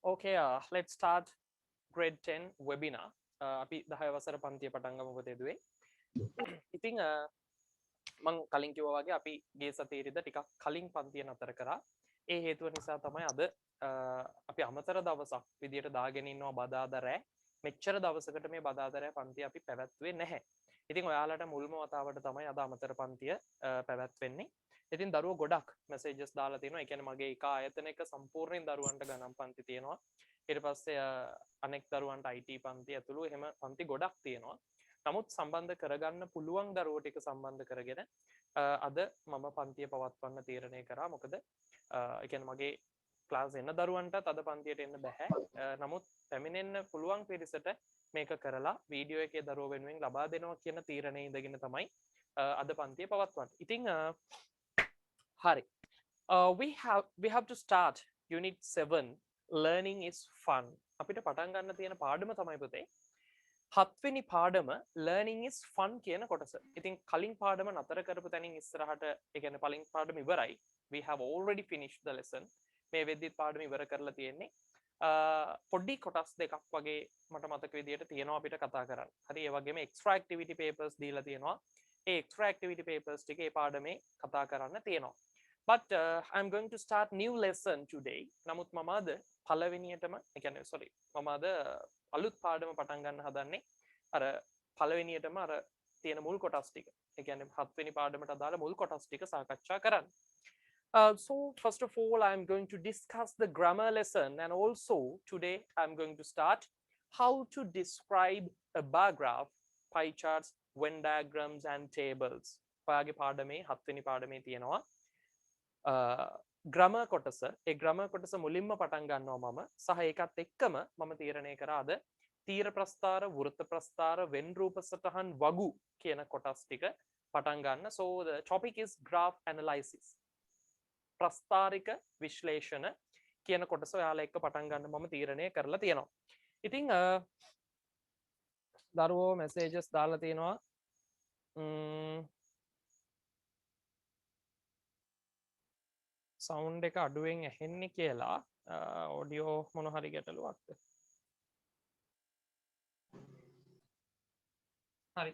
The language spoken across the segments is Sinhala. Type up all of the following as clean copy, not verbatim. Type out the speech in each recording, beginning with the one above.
Okay, let's start grade 10 webinar. අපි 10 වසර පන්තිය පටන් ගමු පුතේ දුවේ. ඉතින් මම කලින් කිව්වා වගේ අපි ගිය සතියේදී ටිකක් කලින් පන්තිය නතර කරා. ඒ හේතුව නිසා තමයි අද අපි අමතර දවසක් විදියට දාගෙන ඉන්නවා බදාදා රෑ. මෙච්චර දවසකට මේ බදාදා රෑ පන්තිය අපි පැවැත්වුවේ නැහැ. ඉතින් ඔයාලට මුල්ම වතාවට තමයි අද අමතර පන්තිය පැවැත්වෙන්නේ. ඉතින් දරුවෝ ගොඩක් මැසේජස් දාලා තියෙනවා. ඒ කියන්නේ මගේ එක ආයතනයක සම්පූර්ණයෙන් දරුවන්ට ගණන් පන්ති තියෙනවා. ඊට පස්සේ අනෙක් දරුවන්ට IT පන්ති ඇතුළු එහෙම පන්ති ගොඩක් තියෙනවා. නමුත් සම්බන්ධ කරගන්න පුළුවන් දරුවෝ ටික සම්බන්ධ කරගෙන අද මම පන්තිය පවත්වන්න තීරණය කරා. මොකද ඒ කියන්නේ මගේ ක්ලාස් එන්න දරුවන්ටත් අද පන්තියට එන්න බෑ. නමුත් පැමිණෙන්න පුළුවන් පිරිසට මේක කරලා වීඩියෝ එකේ දරුවෝ වෙනුවෙන් ලබා දෙනවා කියන තීරණයේ ඉඳගෙන තමයි අද පන්තිය පවත්වන්නේ. ඉතින් හරි. We have to start unit 7 learning is fun. අපිට පටන් ගන්න තියෙන පාඩම තමයි පුතේ 7 වෙනි පාඩම learning is fun කියන කොටස. ඉතින් කලින් පාඩම නතර කරපු තැනින් ඉස්සරහට ඒ කියන්නේ කලින් පාඩම ඉවරයි. We have already finished the lesson. මේ වෙද්දිත් පාඩම ඉවර කරලා තියෙන්නේ. පොඩි කොටස් දෙකක් වගේ මට මතක විදියට තියෙනවා අපිට කතා කරන්න. හරි ඒ වගේම extra activity papers දීලා තියෙනවා. ඒ extra activity papers ටික ඒ පාඩමේ කතා කරන්න තියෙනවා. But I'm going to start new lesson today. නමුත් මම අද පළවෙනියටම ඒ කියන්නේ sorry මම අද අලුත් පාඩම පටන් ගන්න හදන්නේ අර පළවෙනියටම අර තියෙන මුල් කොටස් ටික. ඒ කියන්නේ 7 වෙනි පාඩමට අදාළ මුල් කොටස් ටික සාකච්ඡා කරන්න. So first of all I'm going to discuss the grammar lesson, and also today I'm going to start how to describe a bar graph, pie charts, Venn diagrams and tables. ඔයාගේ පාඩමේ 7 වෙනි පාඩමේ තියෙනවා ග්‍රාමර් කොටස. ඒ ග්‍රාමර් කොටස මුලින්ම පටන් ගන්නවා මම. සහ ඒකත් එක්කම මම තීරණය කරා අද තීර ප්‍රස්ථාර, වෘත්ත ප්‍රස්ථාර, වෙන් රූප සටහන් වගු කියන කොටස් ටික පටන් ගන්න. So the topic is graph analysis. ප්‍රස්ථාරික විශ්ලේෂණ කියන කොටස ඔයාලා එක්ක පටන් ගන්න මම තීරණය කරලා තියෙනවා. ඉතින් දරුවෝ messages දාලා තියෙනවා. සවුන්ඩ් එක අඩුවෙන් ඇහෙන්නේ කියලා. ඔඩියෝ මොන හරි ගැටලුවක්ද? හරි.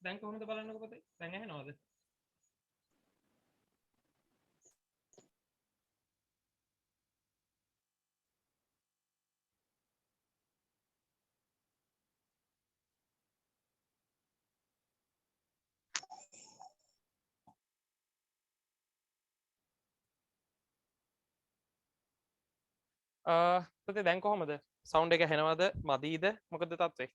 දැන් කොහොමද බලන්නකො පුතේ? දැන් ඇහෙනවද? පුතේ දැන් කොහොමද? සවුන්ඩ් එක ඇහෙනවද? මදීද? මොකද තත්ත්වේ?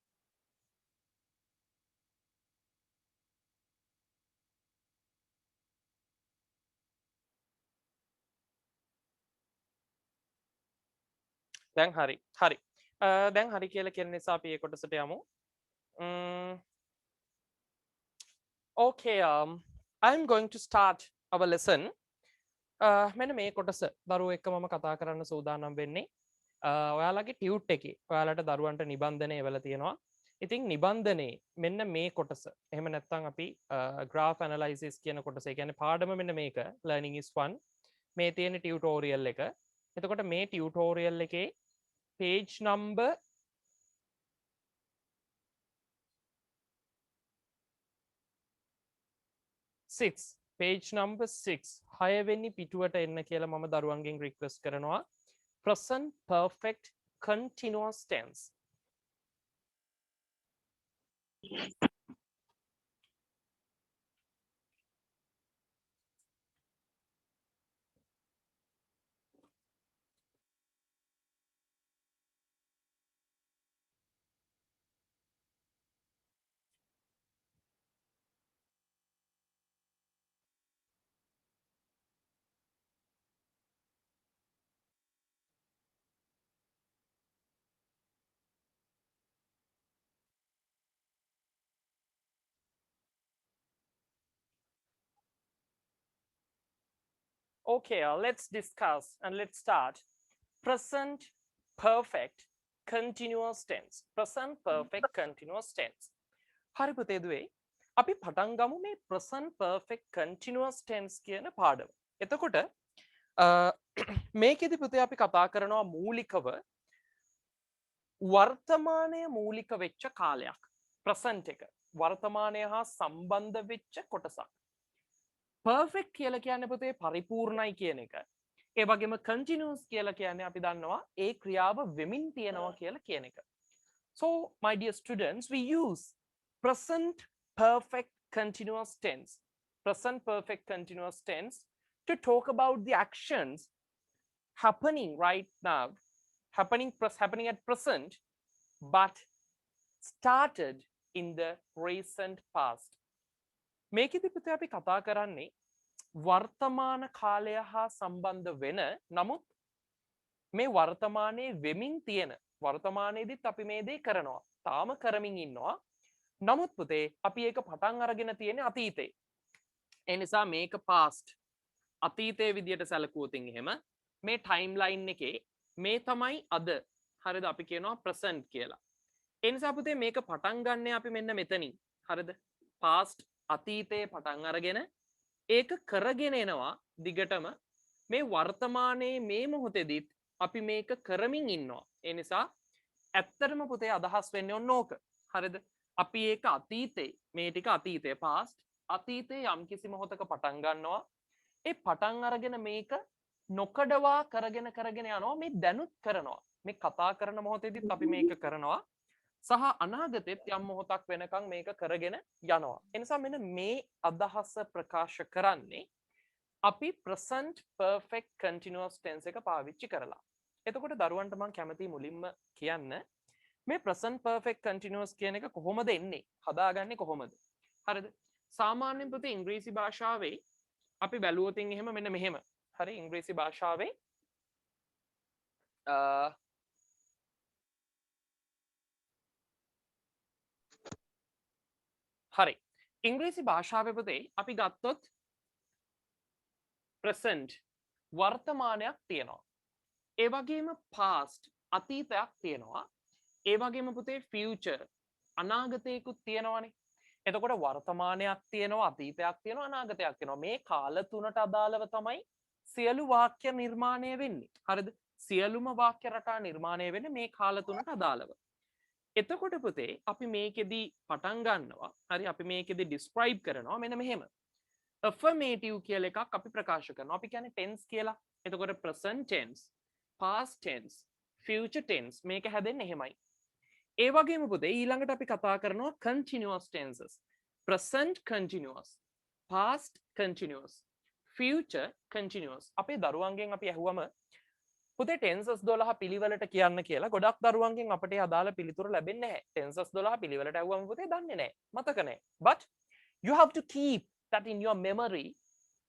දැන් හරි. හරි. දැන් හරි කියලා කියන නිසා අපි ඒ කොටසට යමු. Okay, I'm going to start our lesson. මෙන්න මේ කොටස දරුවෝ එක්ක මම කතා කරන්න සූදානම් වෙන්නේ. ඔයාලගේ ටියුට් එකේ ඔයාලට දරුවන්ට නිබන්ධනය එවලා තියෙනවා. ඉතින් නිබන්ධනේ මෙන්න මේ කොටස. එහෙම නැත්නම් අපි graph analysis කියන කොටස. ඒ කියන්නේ පාඩම මෙන්න මේක learning is fun. මේ තියෙන ටියුටෝරියල් එක. එතකොට මේ ටියුටෝරියල් එකේ page number 6 page number 6 6වෙනි පිටුවට එන්න කියලා මම දරුවන්ගෙන් රික්වෙස්ට් කරනවා. present perfect continuous tense. Okay, let's discuss and let's start. Present perfect continuous tense. Present perfect continuous tense. හරි පුතේ දුවේ. අපි පටන් ගමු මේ present perfect continuous tense කියන පාඩම. එතකොට මේකෙදි පුතේ අපි කතා කරනවා මූලිකව වර්තමානය මූලික වෙච්ච කාලයක්. ප්‍රසන්ට් එක. වර්තමානය හා සම්බන්ධ වෙච්ච කොටසක්. පර්ෆෙක්ට් කියලා කියන්නේ පුතේ පරිපූර්ණයි කියන එක. ඒ වගේම කන්ටිනියස් කියලා කියන්නේ අපි දන්නවා ඒ ක්‍රියාව වෙමින් තියෙනවා කියලා කියන එක. So, my dear students, we use present perfect continuous tense. Present perfect continuous tense to talk about the actions happening right now, happening at present, but started in the recent past. මේකෙදි පුතේ අපි කතා කරන්නේ වර්තමාන කාලය හා සම්බන්ධ වෙන නමුත් මේ වර්තමානයේ වෙමින් තියෙන වර්තමානයේදීත් අපි මේ දේ කරනවා. තාම කරමින් ඉන්නවා. නමුත් පුතේ අපි ඒක පටන් අරගෙන තියෙන්නේ අතීතේ. ඒ නිසා මේක past අතීතයේ විදියට සැලකුවොත් එහෙම මේ ටයිම්ලයින් එකේ මේ තමයි අද. හරිද? අපි කියනවා present කියලා. ඒ නිසා පුතේ මේක පටන් ගන්න අපි මෙන්න මෙතනින්. හරිද? past අතීතයේ පටන් අරගෙන ඒක කරගෙන එනවා දිගටම මේ වර්තමානයේ මේ මොහොතේදීත් අපි මේක කරමින් ඉන්නවා. ඒ නිසා ඇත්තටම පුතේ අදහස් වෙන්නේ ඔන්න ඕක. හරිද? අපි ඒක අතීතේ මේ ටික අතීතයේ past අතීතයේ යම්කිසි මොහොතක පටන් ගන්නවා. ඒ පටන් අරගෙන මේක නොකඩවා කරගෙන යනවා. මේ දැනුත් කරනවා. මේ කතා කරන මොහොතේදීත් අපි මේක කරනවා. සහ අනාගතෙත් යම් මොහොතක් වෙනකන් මේක කරගෙන යනවා. ඒ නිසා මෙන්න මේ අදහස ප්‍රකාශ කරන්නේ අපි present perfect continuous tense එක පාවිච්චි කරලා. එතකොට දරුවන්ට මම කැමතියි මුලින්ම කියන්න මේ present perfect continuous කියන එක කොහොමද එන්නේ? හදාගන්නේ කොහොමද? හරිද? සාමාන්‍යයෙන් පුතේ ඉංග්‍රීසි භාෂාවේ අපි බැලුවොත් එහෙම මෙන්න මෙහෙම. හරි ඉංග්‍රීසි භාෂාවේ හරි ඉංග්‍රීසි භාෂාවේ පුතේ අපි ගත්තොත් present වර්තමානයක් තියෙනවා. ඒ වගේම past අතීතයක් තියෙනවා. ඒ වගේම පුතේ future අනාගතයකුත් තියෙනවානේ. එතකොට වර්තමානයක් තියෙනවා, අතීතයක් තියෙනවා, අනාගතයක් තියෙනවා. මේ කාල තුනට අදාළව තමයි සියලු වාක්‍ය නිර්මාණය වෙන්නේ. හරිද? සියලුම වාක්‍ය රටා නිර්මාණය වෙන්නේ මේ කාල තුනට අදාළව. එතකොට පුතේ අපි මේකෙදි පටන් ගන්නවා. හරි අපි මේකෙදි describe කරනවා මෙන්න මෙහෙම. affirmative කියලා එකක් අපි ප්‍රකාශ කරනවා. අපි කියන්නේ tense කියලා. එතකොට present tense, past tense, future tense මේක හැදෙන්නේ එහෙමයි. ඒ වගේම පුතේ ඊළඟට අපි කතා කරනවා continuous tenses. present continuous, past continuous, future continuous. අපේ දරුවන්ගෙන් අපි අහුවම පුතේ tenses 12 පිළිවෙලට කියන්න කියලා ගොඩක් දරුවන්ගෙන් අපිට අදාළ පිළිතුර ලැබෙන්නේ නැහැ. tenses 12 පිළිවෙලට අහුවම පුතේ දන්නේ නැහැ. මතක නැහැ. But you have to keep that in your memory,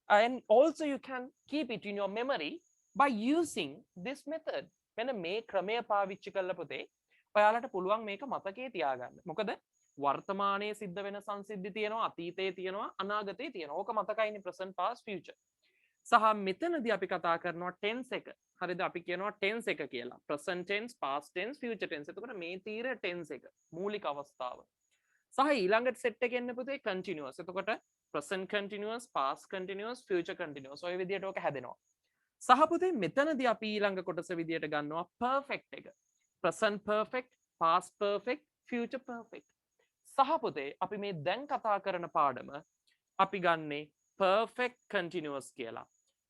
and also you can keep it in your memory by using this method. මෙන්න මේ ක්‍රමය පාවිච්චි කරලා පුතේ ඔයාලට පුළුවන් මේක මතකයේ තියාගන්න. මොකද වර්තමානයේ සිද්ධ වෙන සංසිද්ධි තියෙනවා, අතීතයේ තියෙනවා, අනාගතයේ තියෙනවා. ඕක මතකයිනේ present, past, future. සහ මෙතනදී අපි කතා කරනවා tense එක. හරිද? අපි කියනවා tense එක කියලා. present tense, past tense, future tense. එතකොට මේ තීර tense එක මූලික අවස්ථාව. සහ ඊළඟට සෙට් එකේ එන්නේ පුතේ continuous. එතකොට present continuous, past continuous, future continuous. ඔය විදිහට ඕක හැදෙනවා. සහ පුතේ මෙතනදී අපි ඊළඟ කොටස විදිහට ගන්නවා perfect එක. present perfect, past perfect, future perfect. සහ පුතේ අපි මේ දැන් කතා කරන පාඩම අපි ගන්නේ perfect continuous කියලා.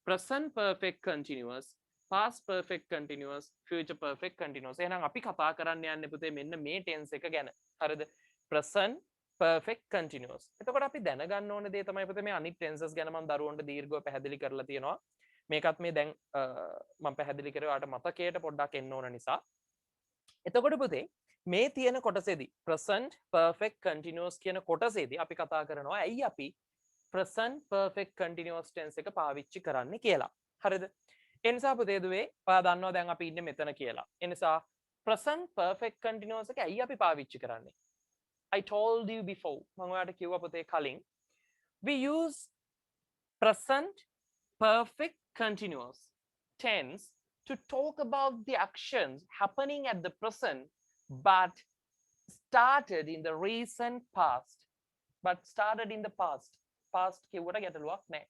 present perfect continuous, past perfect continuous, future perfect continuous. එහෙනම් අපි කතා කරන්න යන්නේ පුතේ මෙන්න මේ tense එක ගැන. හරිද? present perfect continuous. එතකොට අපි දැනගන්න ඕන දේ තමයි පුතේ මේ අනිත් tenses ගැන මම දරුවන්ට දීර්ඝව පැහැදිලි කරලා තියෙනවා. මේකත් මේ දැන් මම පැහැදිලි කරේ ඔයාලට මතකයට පොඩ්ඩක් එන්න ඕන නිසා. එතකොට පුතේ මේ තියෙන කොටසේදී present perfect continuous කියන කොටසේදී අපි කතා කරනවා ඇයි අපි present perfect continuous tense එක පාවිච්චි කරන්නේ කියලා. හරිද? ඒ නිසා පුතේ දුවේ ඔයා දන්නවා දැන් අපි ඉන්නේ මෙතන කියලා. ඒ නිසා present perfect continuous එක ඇයි අපි පාවිච්චි කරන්නේ? I told you before. මම ඔයාලට කිව්වා පුතේ කලින්. We use present perfect continuous tense to talk about the actions happening at the present but started in the recent past. But started in the past. Past කියවට ගැටලුවක් නැහැ.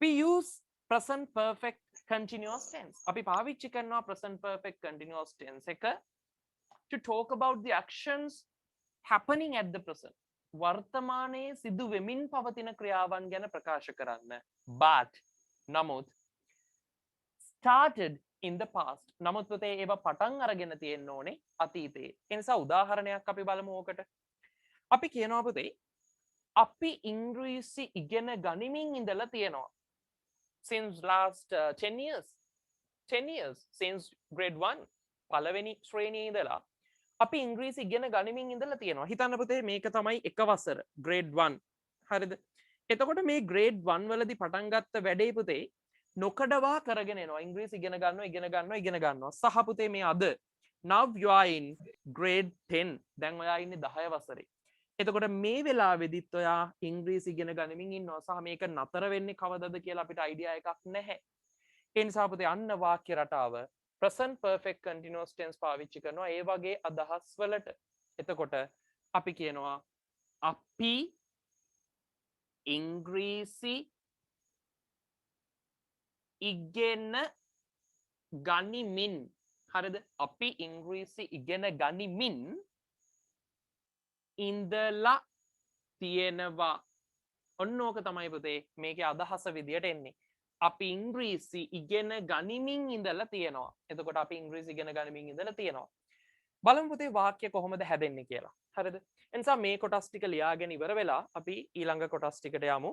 We use present perfect continuous tense. අපි පාවිච්චි කරනවා present perfect continuous tense එක to talk about the actions happening at the present. වර්තමානයේ සිදු වෙමින් පවතින ක්‍රියාවන් ගැන ප්‍රකාශ කරන්න. But නමුත් started in the past. නමුත් පුතේ ඒවා පටන් අරගෙන තියෙන්න ඕනේ අතීතයේ. ඒ නිසා උදාහරණයක් අපි බලමු ඕකට. අපි කියනවා පුතේ අපි ඉංග්‍රීසි ඉගෙන ගනිමින් ඉඳලා තියෙනවා. Since last 10 years. 10 years since grade 1 පළවෙනි ශ්‍රේණියේ ඉඳලා අපි ඉංග්‍රීසි ඉගෙන ගනිමින් ඉඳලා තියෙනවා. හිතන්න පුතේ මේක තමයි එක වසර grade 1. හරිද? එතකොට මේ grade 1 වලදී පටන් ගත්ත වැඩේ පුතේ නොකඩවා කරගෙන එනවා. ඉංග්‍රීසි ඉගෙන ගන්නවා. සහ පුතේ මේ අද now you are in grade 10. දැන් ඔයා ඉන්නේ 10 වසරේ. එතකොට මේ වෙලාවෙදිත් ඔයා ඉංග්‍රීසි ඉගෙන ගනිමින් ඉන්නවා. සහ මේක නතර වෙන්නේ කවදද කියලා අපිට අයිඩියා එකක් නැහැ. ඒ නිසා පුතේ අන්න වාක්‍ය රටාව present perfect continuous tense පාවිච්චි කරනවා ඒ වගේ අදහස් වලට. එතකොට අපි කියනවා අපි ඉංග්‍රීසි ඉගෙන ගනිමින්. හරිද? අපි ඉංග්‍රීසි ඉගෙන ගනිමින් ඉඳලා තියෙනවා. ඔන්න ඕක තමයි පුතේ මේකේ අදහස විදියට එන්නේ. අපි ඉංග්‍රීසි ඉගෙන ගනිමින් ඉඳලා තියෙනවා. එතකොට අපි ඉංග්‍රීසි ඉගෙන ගනිමින් ඉඳලා තියෙනවා. බලමු පුතේ වාක්‍ය කොහොමද හැදෙන්නේ කියලා. හරිද? එනිසා මේ කොටස් ටික ලියාගෙන ඉවර වෙලා අපි ඊළඟ කොටස් ටිකට යමු.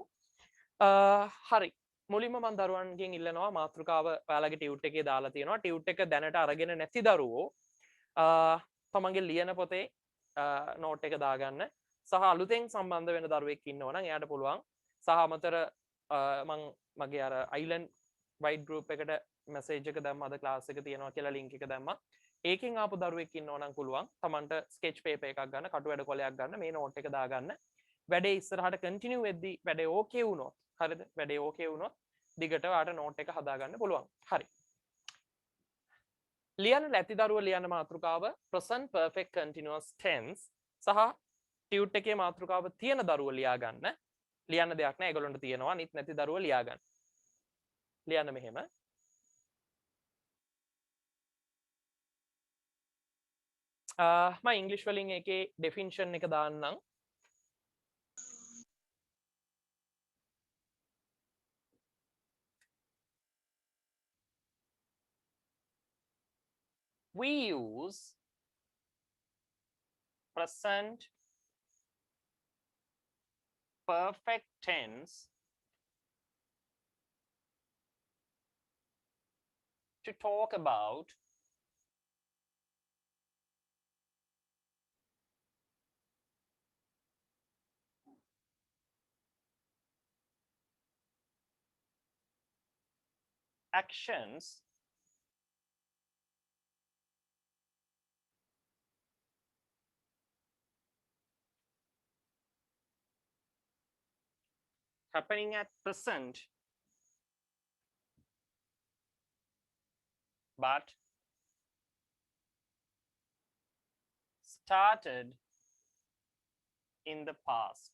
හරි. මුලින්ම මම දරුවන්ගෙන් ඉල්ලනවා මාතෘකාව ඔයාලගේ ටියුට් එකේ දාලා තියෙනවා. ටියුට් එක දැනට අරගෙන නැති දරුවෝ තමන්ගේ ලියන පොතේ නෝට් එක දාගන්න. සහ අලුතෙන් සම්බන්ධ වෙන දරුවෙක් ඉන්නවා නම් එයාට පුළුවන්. සහ අමතර මං මගේ අර අයිලන්ඩ් වයිඩ් ගෲප් එකට මැසේජ් එක දැම්ම අද ක්ලාස් එක තියෙනවා කියලා ලින්ක් එක දැම්මා. ඒකෙන් ආපු දරුවෙක් ඉන්නවා නම් පුළුවන් තමන්ට ස්කෙච් පේපර් එකක් ගන්න, කටු වැඩ කොලයක් ගන්න, මේ නෝට් එක දාගන්න. වැඩේ ඉස්සරහට කන්ටිනියු වෙද්දී වැඩේ ඕකේ වුණොත්, හරිද? වැඩේ ඕකේ වුණොත් දිගට ඔයාලට නෝට් එක හදාගන්න පුළුවන්. හරි. ලියන්න නැති දරුවෝ ලියන්න මාතෘකාව present perfect continuous tense සහ ටියුට් එකේ මාතෘකාව තියෙන දරුවෝ ලියා ගන්න. ලියන්න දෙයක් නැහැ. ඒගොල්ලන්ට තියෙනවා. අනිත් නැති දරුවෝ ලියා ගන්න. ලියන්න මෙහෙම. මම ඉංග්‍රීසි වලින් ඒකේ ඩෙෆිනිෂන් එක දාන්නම්. We use present perfect tense to talk about actions happening at present but started in the past.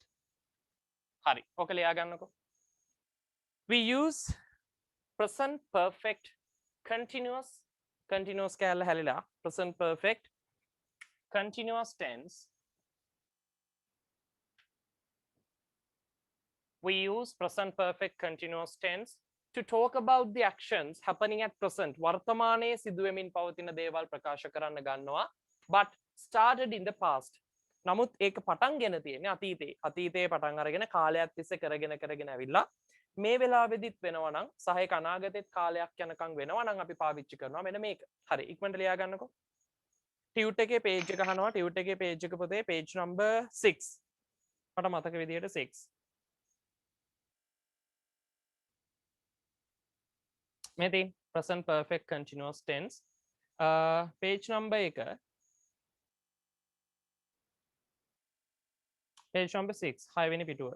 hari oka liya gannako. We use present perfect continuous kalla halila present perfect continuous tense. We use present perfect continuous tense to talk about the actions happening at present. වර්තමානයේ සිදුවෙමින් පවතින දේවල් ප්‍රකාශ කරන්න ගන්නවා. But started in the past. නමුත් ඒක පටන්ගෙන තියෙන්නේ අතීතේ. අතීතයේ පටන් අරගෙන කාලයක් තිස්සේ කරගෙන ඇවිල්ලා මේ වෙලාවෙදිත් වෙනවා නම් සහ ඒක අනාගතෙත් කාලයක් යනකම් වෙනවා නම් අපි පාවිච්චි කරනවා මෙන්න මේක. හරි ඉක්මනට ලියා ගන්නකො. ටියුට් එකේ page එක අහනවා. ටියුට් එකේ page එක පොතේ page number 6. මට මතක විදියට 6. මෙතින් present perfect continuous tense page number එක page number 6 6 වෙනි පිටුව.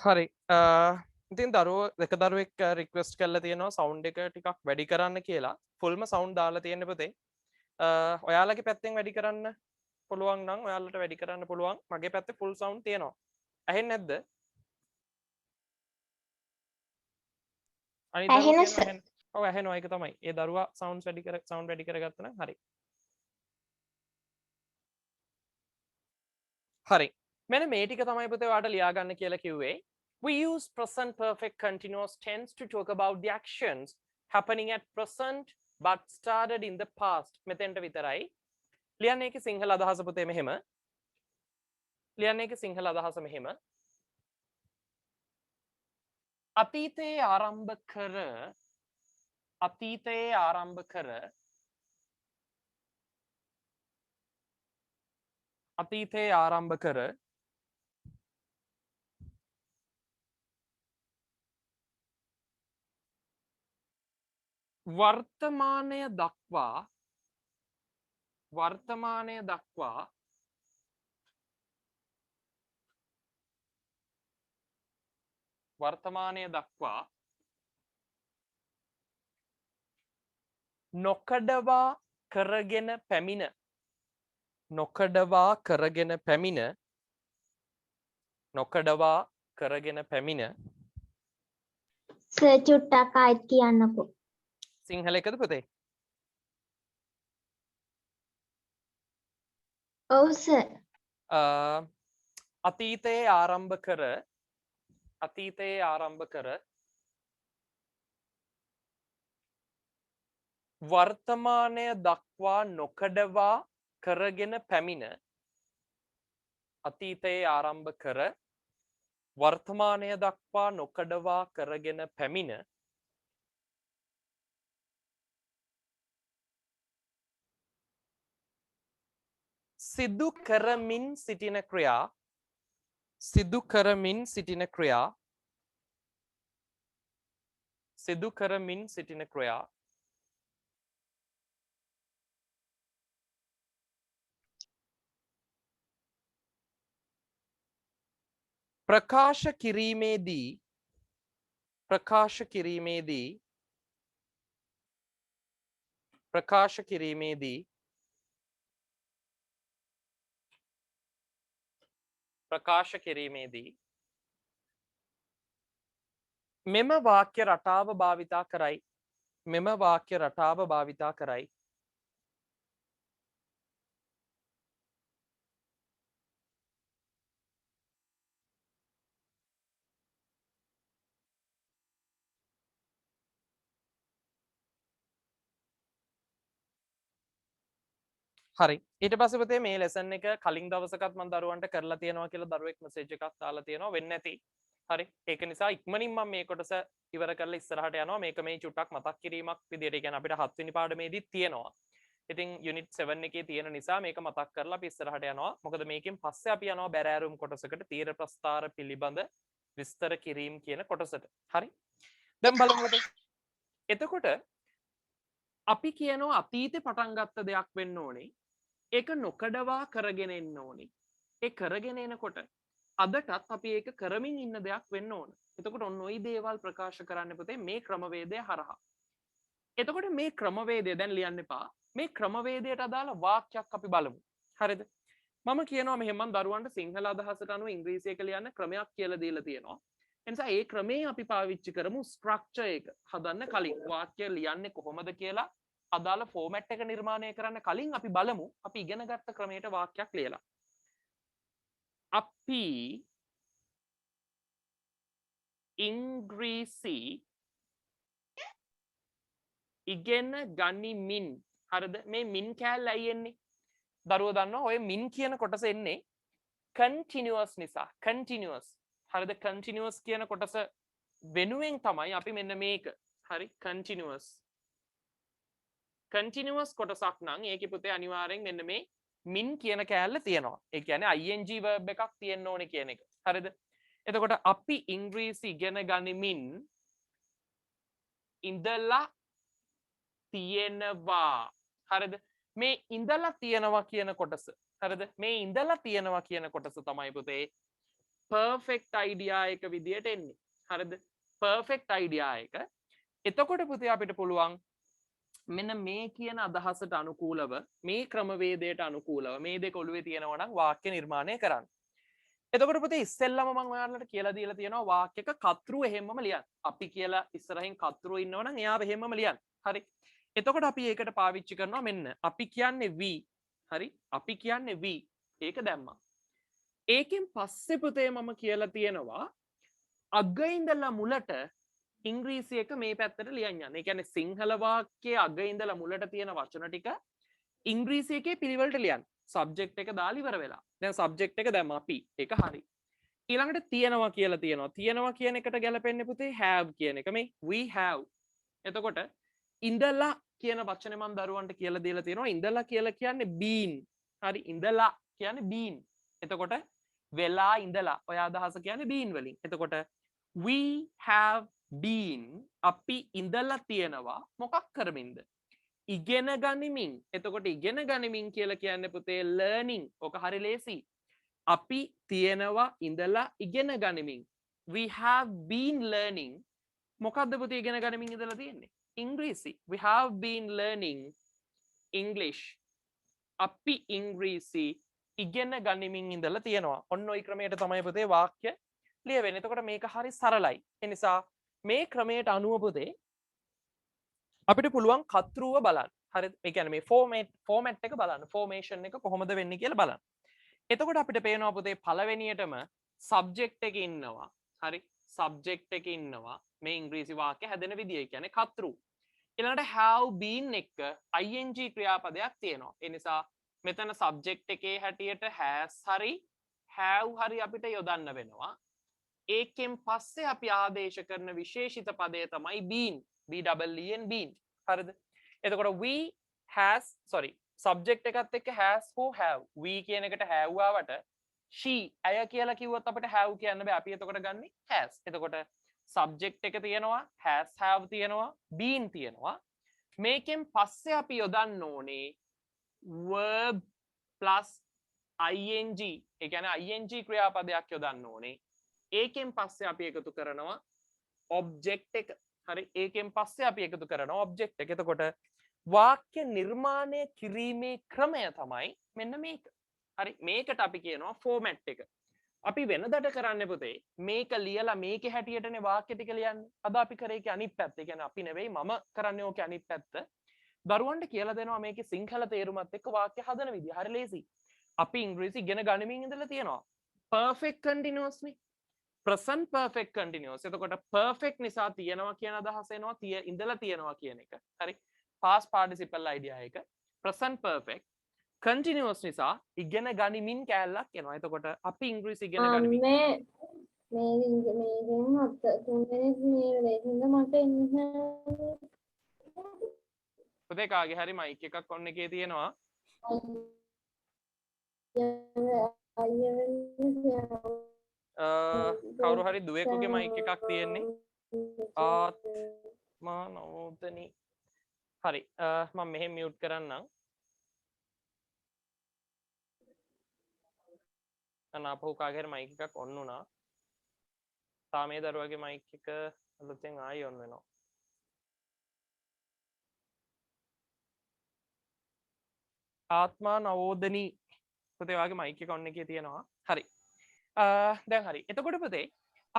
හරි ඉතින් දරුවෝ දෙක දරුවෙක් රික්වෙස්ට් කරලා තියෙනවා සවුන්ඩ් එක ටිකක් වැඩි කරන්න කියලා ෆුල්ම සවුන්ඩ් දාලා තියෙන්න පුතේ ඔයාලගේ පැත්තෙන් වැඩි කරන්න පුළුවන් නම් ඔයාලට වැඩි කරන්න පුළුවන් මගේ පැත්තේ ෆුල් සවුන්ඩ් තියෙනවා ඇහෙන්නේ නැද්ද අනිත් දරුවෝ කියනවා ඇහෙන ඔව් ඇහෙනවා ඒක තමයි ඒ දරුවා සවුන්ඩ් වැඩි කරගත්තා නම් හරි හරි මෙන්න මේ ටික තමයි පුතේ ඔයාලට ලියා ගන්න කියලා කිව්වේ we use present perfect continuous tense to talk about the actions happening at present but started in the past මෙතෙන්ට විතරයි ලියන්නේ ඒකේ සිංහල අදහස පුතේ මෙහෙම ලියන්නේ ඒකේ සිංහල අදහස මෙහෙම අතීතයේ ආරම්භ කර අතීතයේ ආරම්භ කර වර්තමානය දක්වා නොකඩවා කරගෙන පැමිණ සර් චුට්ටක් ආයෙත් කියන්නකෝ. සිංහල එකද පුතේ ඔව් සර්. අතීතයේ ආරම්භ කර වර්තමානය දක්වා නොකඩවා කරගෙන පැමිණ අතීතයේ ආරම්භ කර වර්තමානය දක්වා නොකඩවා කරගෙන පැමිණ සිදු කරමින් සිටින ක්‍රියා ප්‍රකාශ කිරීමේදී මෙම වාක්‍ය රටාව භාවිතා කරයි හරි ඊට පස්සේ පුතේ මේ ලෙසන් එක කලින් දවසකත් මම දරුවන්ට කරලා තියෙනවා කියලා දරුවෙක් මෙසේජ් එකක් දාලා තියෙනවා වෙන්නේ නැති හරි ඒක නිසා ඉක්මනින් මම මේ කොටස ඉවර කරලා ඉස්සරහට යනවා මේක මේ චුට්ටක් මතක් කිරීමක් විදියට කියන්නේ අපිට 7 වෙනි පාඩමේදී තියෙනවා ඉතින් යුනිට් 7 එකේ තියෙන නිසා මේක මතක් කරලා අපි ඉස්සරහට යනවා මොකද මේකෙන් පස්සේ අපි යනවා බැරෑරුම් කොටසකට තීර ප්‍රස්තාර පිළිබඳ විස්තර කිරීම කියන කොටසට හරි දැන් බලමු එතකොට අපි කියනවා අතීතේ පටන් ගත්ත දෙයක් වෙන්න ඕනේ ඒක නොකඩවා කරගෙන එන්න ඕනේ ඒ කරගෙන එනකොට අදටත් අපි ඒක කරමින් ඉන්න දෙයක් වෙන්න ඕන එතකොට ඔන්න ඔය දේවල් ප්‍රකාශ කරන්න පුතේ මේ ක්‍රමවේදය හරහා එතකොට මේ ක්‍රමවේදය දැන් ලියන්න එපා මේ ක්‍රමවේදයට අදාළ වාක්‍යයක් අපි බලමු හරිද මම කියනවා මෙහෙම මම දරුවන්ට සිංහල අදහසට අනුව ඉංග්‍රීසි එක ලියන්න ක්‍රමයක් කියලා දීලා තියෙනවා එනිසා ඒ ක්‍රමේ අපි පාවිච්චි කරමු ස්ට්‍රක්චර් එක හදන්න කලින් වාක්‍ය ලියන්නේ කොහොමද කියලා අදාළ ෆෝමැට් එක නිර්මාණය කරන්න කලින් අපි බලමු අපි ඉගෙන ගත්ත ක්‍රමයට වාක්‍යයක් ලියලා අපි ඉංග්‍රීසි ඉගෙන ගනිමින් හරිද මේ මින් කෑල්ල ඇයි එන්නේ දරුවෝ දන්නවා ඔය මින් කියන කොටස එන්නේ continuous නිසා continuous හරිද continuous කියන කොටස වෙනුවෙන් තමයි අපි මෙන්න මේක හරි continuous කොටසක් නම් ඒකේ පුතේ අනිවාර්යෙන් මෙන්න මේ මින් කියන කෑල්ල තියෙනවා ඒ කියන්නේ ing verb එකක් තියෙන්න ඕනේ කියන එක හරිද එතකොට අපි ඉංග්‍රීසි ඉගෙන ගනිමින් ඉඳලා තියෙනවා හරිද මේ ඉඳලා තියෙනවා කියන කොටස හරිද මේ ඉඳලා තියෙනවා කියන කොටස තමයි පුතේ perfect idea එක විදියට එන්නේ. හරිද? perfect idea එක. එතකොට පුතේ අපිට පුළුවන් මෙන්න මේ කියන අදහසට අනුකූලව මේ ක්‍රමවේදයට අනුකූලව මේ දෙක ඔළුවේ තියෙනවා නම් වාක්‍ය නිර්මාණය කරන්න. එතකොට පුතේ ඉස්සෙල්ලම මම ඔයාලට කියලා දීලා තියෙනවා වාක්‍යක කර්තෘ එහෙම්මම ලියන්න. අපි කියලා ඉස්සරහින් කර්තෘ ඉන්නවනම් එයාව එහෙම්මම ලියන්න. හරි. එතකොට අපි ඒකට පාවිච්චි කරනවා මෙන්න අපි කියන්නේ we. හරි. අපි කියන්නේ we. ඒක දැම්මා. ඒකෙන් පස්සේ පුතේ මම කියලා තියෙනවා අග ඉඳලා මුලට ඉංග්‍රීසි එක මේ පැත්තට ලියන්න යන්න. ඒ කියන්නේ සිංහල වාක්‍යයේ අග ඉඳලා මුලට තියෙන වචන ටික ඉංග්‍රීසි එකේ පිළිවෙලට ලියන්න. සබ්ජෙක්ට් එක දාලා ඉවර වෙලා. දැන් සබ්ජෙක්ට් එක දැම්ම අපි. ඒක හරි. ඊළඟට තියෙනවා කියලා තියෙනවා. තියෙනවා කියන එකට ගැලපෙන්නේ පුතේ have කියන එක. මේ we have. එතකොට ඉඳලා කියන වචනේ මම දරුවන්ට කියලා දීලා තියෙනවා. ඉඳලා කියලා කියන්නේ been. හරි. ඉඳලා කියන්නේ been. එතකොට වෙලා ඉඳලා ඔය අදහස කියන්නේ been වලින්. එතකොට we have been අපි ඉඳලා තියෙනවා මොකක් කරමින්ද? ඉගෙන ගනිමින්. එතකොට ඉගෙන ගනිමින් කියලා කියන්නේ පුතේ learning. ඔක හරි ලේසි. අපි තියෙනවා ඉඳලා ඉගෙන ගනිමින්. We have been learning. මොකද්ද පුතේ ඉගෙන ගනිමින් ඉඳලා තියෙන්නේ? ඉංග්‍රීසි. We have been learning English. අපි ඉංග්‍රීසි ඉගෙන ගනිමින් ඉඳලා තියෙනවා. ඔන්න ওই ක්‍රමයට තමයි පුතේ වාක්‍ය ලියවෙන්නේ. එතකොට මේක හරි සරලයි. ඒ නිසා මේ ක්‍රමයට අනුව පුතේ අපිට පුළුවන් කර්තෘව බලන්න. හරිද? ඒ කියන්නේ මේ ෆෝමැට් එක බලන්න. ෆෝමේෂන් එක කොහොමද වෙන්නේ කියලා බලන්න. එතකොට අපිට පේනවා පුතේ පළවෙනියටම සබ්ජෙක්ට් එකේ ඉන්නවා. හරි? සබ්ජෙක්ට් එකේ ඉන්නවා. මේ ඉංග්‍රීසි වාක්‍ය හැදෙන විදිය කියන්නේ කර්තෘ. ඊළඟට have been එක ing ක්‍රියාපදයක් තියෙනවා. ඒ නිසා මෙතන සබ්ජෙක්ට් එකේ හැටියට has හරි have හරි අපිට යොදන්න වෙනවා. ඒකෙන් පස්සේ අපි ආදේශ කරන විශේෂිත පදය තමයි been. BEEN been. හරිද? එතකොට we has subject එකත් එක්ක has හෝ have. we කියන එකට have ආවට she අය කියලා කිව්වොත් අපිට have කියන්න බෑ. අපි එතකොට ගන්නේ has. එතකොට subject එක තියෙනවා, has have තියෙනවා, been තියෙනවා. මේකෙන් පස්සේ අපි යොදන්න ඕනේ verb plus ing. ඒ කියන්නේ ing ක්‍රියාපදයක් යොදන්න ඕනේ. ඒකෙන් පස්සේ අපි එකතු කරනවා object එක. හරි. ඒකෙන් පස්සේ අපි එකතු කරනවා object එක. එතකොට වාක්‍ය නිර්මාණය කිරීමේ ක්‍රමය තමයි මෙන්න මේක. හරි. මේකට අපි කියනවා ෆෝමැට් එක. අපි වෙනදට කරන්නේ පුතේ මේක ලියලා මේකේ හැටියටනේ වාක්‍ය ටික ලියන්නේ. අද අපි කරේ ඒකේ අනිත් පැත්ත. ඒ කියන්නේ අපි නෙවෙයි මම කරන්නේ ඕකේ අනිත් පැත්ත. දරුවන්ට කියලා දෙනවා මේකේ සිංහල තේරුමත් එක්ක වාක්‍ය හදන විදිය. හරි ලේසි. අපි ඉංග්‍රීසි ඉගෙන ගනිමින් ඉඳලා තියෙනවා. perfect continuous නේ. present perfect continuous. එතකොට perfect නිසා තියෙනවා කියන අදහස එනවා. ඉඳලා තියෙනවා කියන එක. හරි. past participle idea එක. present perfect continuous නිසා ඉගෙන ගනිමින් කැලලක් එනවා. එතකොට අපි ඉංග්‍රීසි ඉගෙන ගනිමින් මේ හත් තුන්වෙනි මේ ලේසින්ද මට එන්නේ පුතේ කාගේ හරි මයික් එකක් ඔන්න එකේ තියෙනවා. කවුරු හරි දුවෙකුගේ මයික් එකක් තියෙන්නේ. ආත්මා නවෝදනි. හරි. මම මෙහෙම මියුට් කරන්නම්. අනාපහු කාගේ හරි මයික් එකක් ඔන් වුණා. තාම මේ දරුවගේ මයික් එක අලුතෙන් ආයෙ ඔන් වෙනවා. ආත්මා නවෝදනි පුතේ වාගේ මයික් එක ඔන් එකේ තියෙනවා. හරි. දැන් හරි. එතකොට පුතේ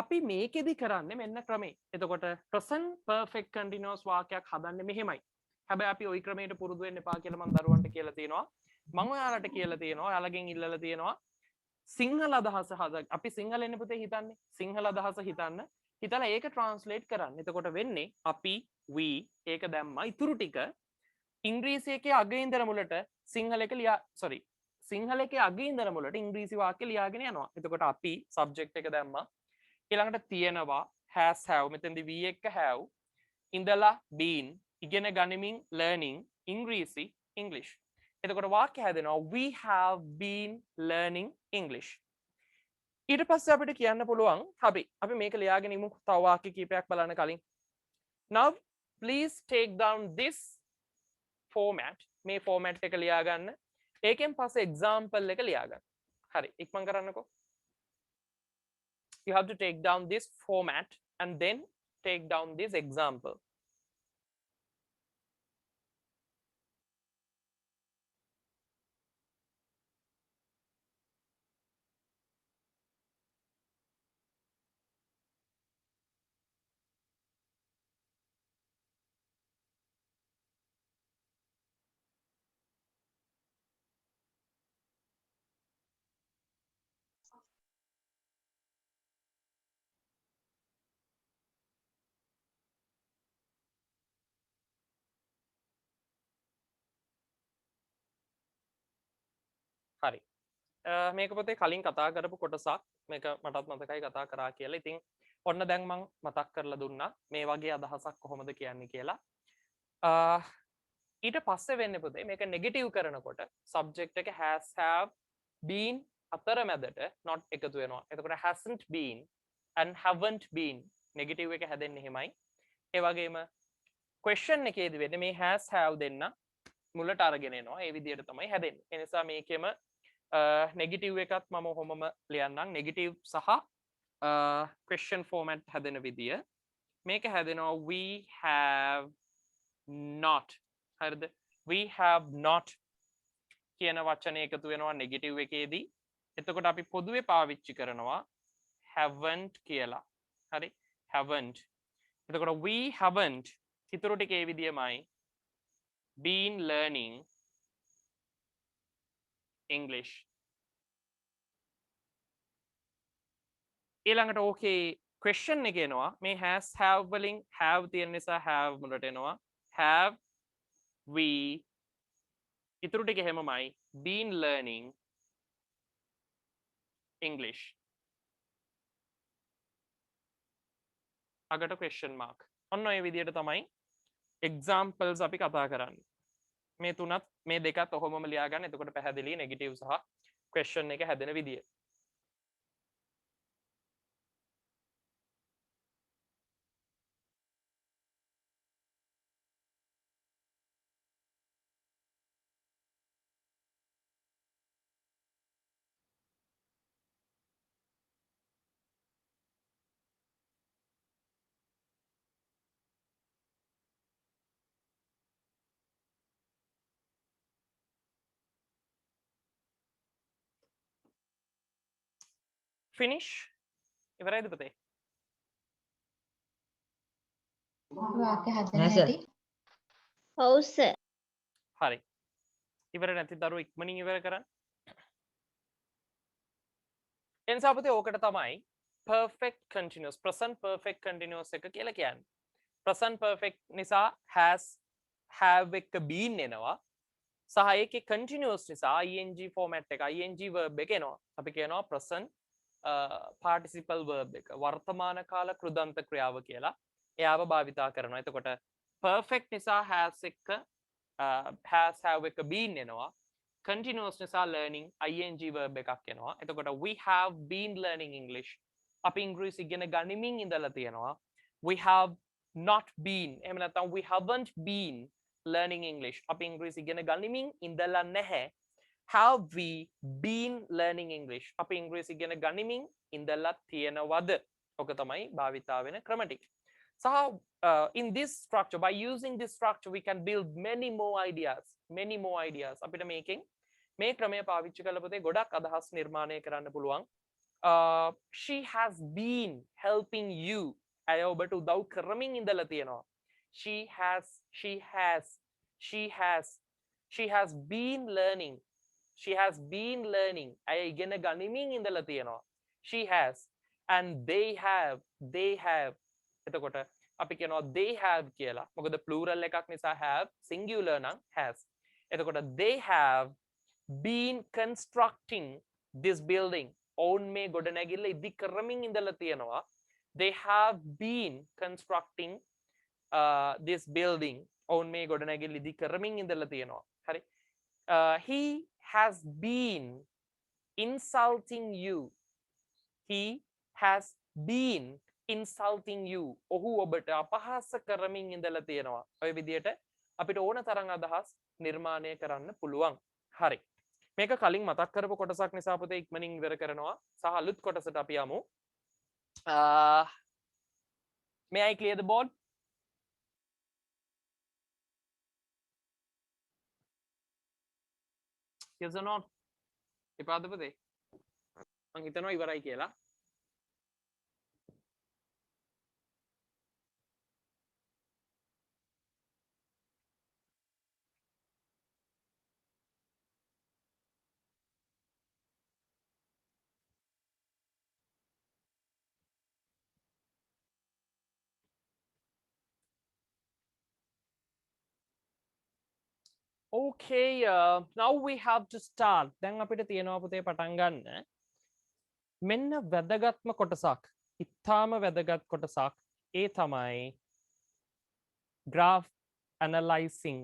අපි මේකෙදි කරන්නේ මෙන්න ක්‍රමේ. එතකොට present perfect continuous වාක්‍යයක් හදන්නේ මෙහෙමයි. හැබැයි අපි ওই ක්‍රමයට පුරුදු වෙන්න එපා කියලා මම දරුවන්ට කියලා තියෙනවා. මම ඔයාලට කියලා තියෙනවා. ඔයාලගෙන් ඉල්ලලා තියෙනවා. සිංහල අදහස අපි සිංහලෙන්නේ පුතේ හිතන්නේ. සිංහල අදහස හිතන්න. හිතලා ඒක ට්‍රාන්ස්ලේට් කරන්න. එතකොට වෙන්නේ අපි we ඒක දැම්මා. ඉතුරු ටික ඉංග්‍රීසි එකේ අග ඉඳලා මුලට සිංහල එක සිංහල එකේ අග ඉඳලා මුලට ඉංග්‍රීසි වාක්‍ය ලියාගෙන යනවා. එතකොට අපි සබ්ජෙක්ට් එක දැම්මා. ඊළඟට තියෙනවා has have. මෙතෙන්දී we එක have. ඉඳලා been. ඉගෙන ගනිමින් learning ඉංග්‍රීසි English. එතකොට වාක්‍ය හැදෙනවා we have been learning English. ඊට පස්සේ අපිට කියන්න පුළුවන් අපි මේක ලියාගෙන ඉමු. තව වාක්‍ය කීපයක් බලන්න කලින්. Now please take down this format. මේ format එක ලියා ගන්න. ඒකෙන් පස්සේ example එක ලියා ගන්න. හරි. ඉක්මන් කරන්නකෝ. you have to take down this format and then take down this example. හරි. මේක පොතේ කලින් කතා කරපු කොටසක්. මේක මටත් මතකයි කතා කරා කියලා. ඉතින් ඔන්න දැන් මම මතක් කරලා දුන්නා මේ වගේ අදහසක් කොහොමද කියන්නේ කියලා. ඊට පස්සේ වෙන්නේ පුතේ මේක නෙගටිව් කරනකොට subject එක has have been අතරමැදට not එකතු වෙනවා. එතකොට hasn't been and haven't been negative එක හැදෙන්නේ එහෙමයි. ඒ වගේම question එකේදී වෙන්නේ මේ has have දෙන්න මුලට අරගෙන එනවා. ඒ විදිහට තමයි හැදෙන්නේ. ඒ නිසා මේකෙම නෙගටිව් එකත් මම ඔහොමම ලියන්නම්. නෙගටිව් සහ question format හැදෙන විදිය. මේක හැදෙනවා we have not. හරිද? we have not කියන වචනය එකතු වෙනවා නෙගටිව් එකේදී. එතකොට අපි පොදුවේ පාවිච්චි කරනවා haven't කියලා. හරි? haven't. එතකොට we haven't ඉතුරු ටික ඒ විදියමයි been learning English. ඊළඟට ඕකේ question එක එනවා මේ has have වලින් have තියෙන නිසා have මුලට එනවා have we ඉතුරු ටික එහෙමමයි been learning English. අගට question mark. ඔන්න ඔය විදියට තමයි examples අපි කතා කරන්නේ. මේ තුනත් මේ දෙකත් ඔහොමම ලියා ගන්න. එතකොට පැහැදිලි negative සහ question එක හැදෙන විදිය. finish ඉවරයිද පුතේ? වාක්‍ය හදන්න හැටි. ඔව් සර්. හරි. ඉවර නැති දරුවෝ ඉක්මනින් ඉවර කරන්න. එනිසා පුතේ ඕකට තමයි perfect continuous present perfect continuous එක කියලා කියන්නේ. present perfect නිසා has have එක been එනවා. සහ ඒකේ continuous නිසා ing format එක ing verb එක එනවා. අපි කියනවා present participle verb එක වර්තමාන කාල කෘදන්ත ක්‍රියාව කියලා එයාව භාවිතා කරනවා. එතකොට perfect නිසා has එක has have එක been එනවා. continuous නිසා learning ing verb එකක් එනවා. එතකොට we have been learning English. අපි ඉංග්‍රීසි ඉගෙන ගනිමින් ඉඳලා තියෙනවා. we have not been එහෙම නැත්නම් we haven't been learning English. අපි ඉංග්‍රීසි ඉගෙන ගනිමින් ඉඳලා නැහැ. have we been learning English? අපි ඉංග්‍රීසි ඉගෙන ගනිමින් ඉඳලා තියෙනවද? ඔක තමයි භාවිතා වෙන ක්‍රම ටික. So in this structure, by using this structure, we can build many more ideas. අපිට මේකෙන් මේ ක්‍රමය පාවිච්චි කරලා පුතේ ගොඩක් අදහස් නිර්මාණය කරන්න පුළුවන්. She has been helping you. අය ඔබට උදව් කරමින් ඉඳලා තියෙනවා. She has been learning. අය ඉගෙන ගනිමින් ඉඳලා තියෙනවා. She has and they have. එතකොට අපි කියනවා they have කියලා. මොකද plural එකක් නිසා have, singular නම් has. එතකොට they have been constructing this building. ඔවුන් මේ ගොඩනැගිල්ල ඉදි කරමින් ඉඳලා තියෙනවා. They have been constructing this building. ඔවුන් මේ ගොඩනැගිල්ල ඉදි කරමින් ඉඳලා තියෙනවා. හරි. He has been insulting you. He has been insulting you. ඔහු ඔබට අපහාස කරමින් ඉඳලා තියෙනවා. ඔය විදියට අපිට ඕන තරම් අදහස් නිර්මාණය කරන්න පුළුවන්. හරි. මේක කලින් මතක් කරපු කොටසක් නිසා පුතේ ඉක්මනින් ඉවර කරනවා. සහ අලුත් කොටසට අපි යමු. May I clear the board? Yes or not? ඉපාද පුතේ මං හිතනවා ඉවරයි කියලා. Okay, now we have to start. දැන් අපිට තියෙනවා පුතේ පටන් ගන්න. මෙන්න වැදගත්ම කොටසක්. ඉතාම වැදගත් කොටසක්. ඒ තමයි graph analyzing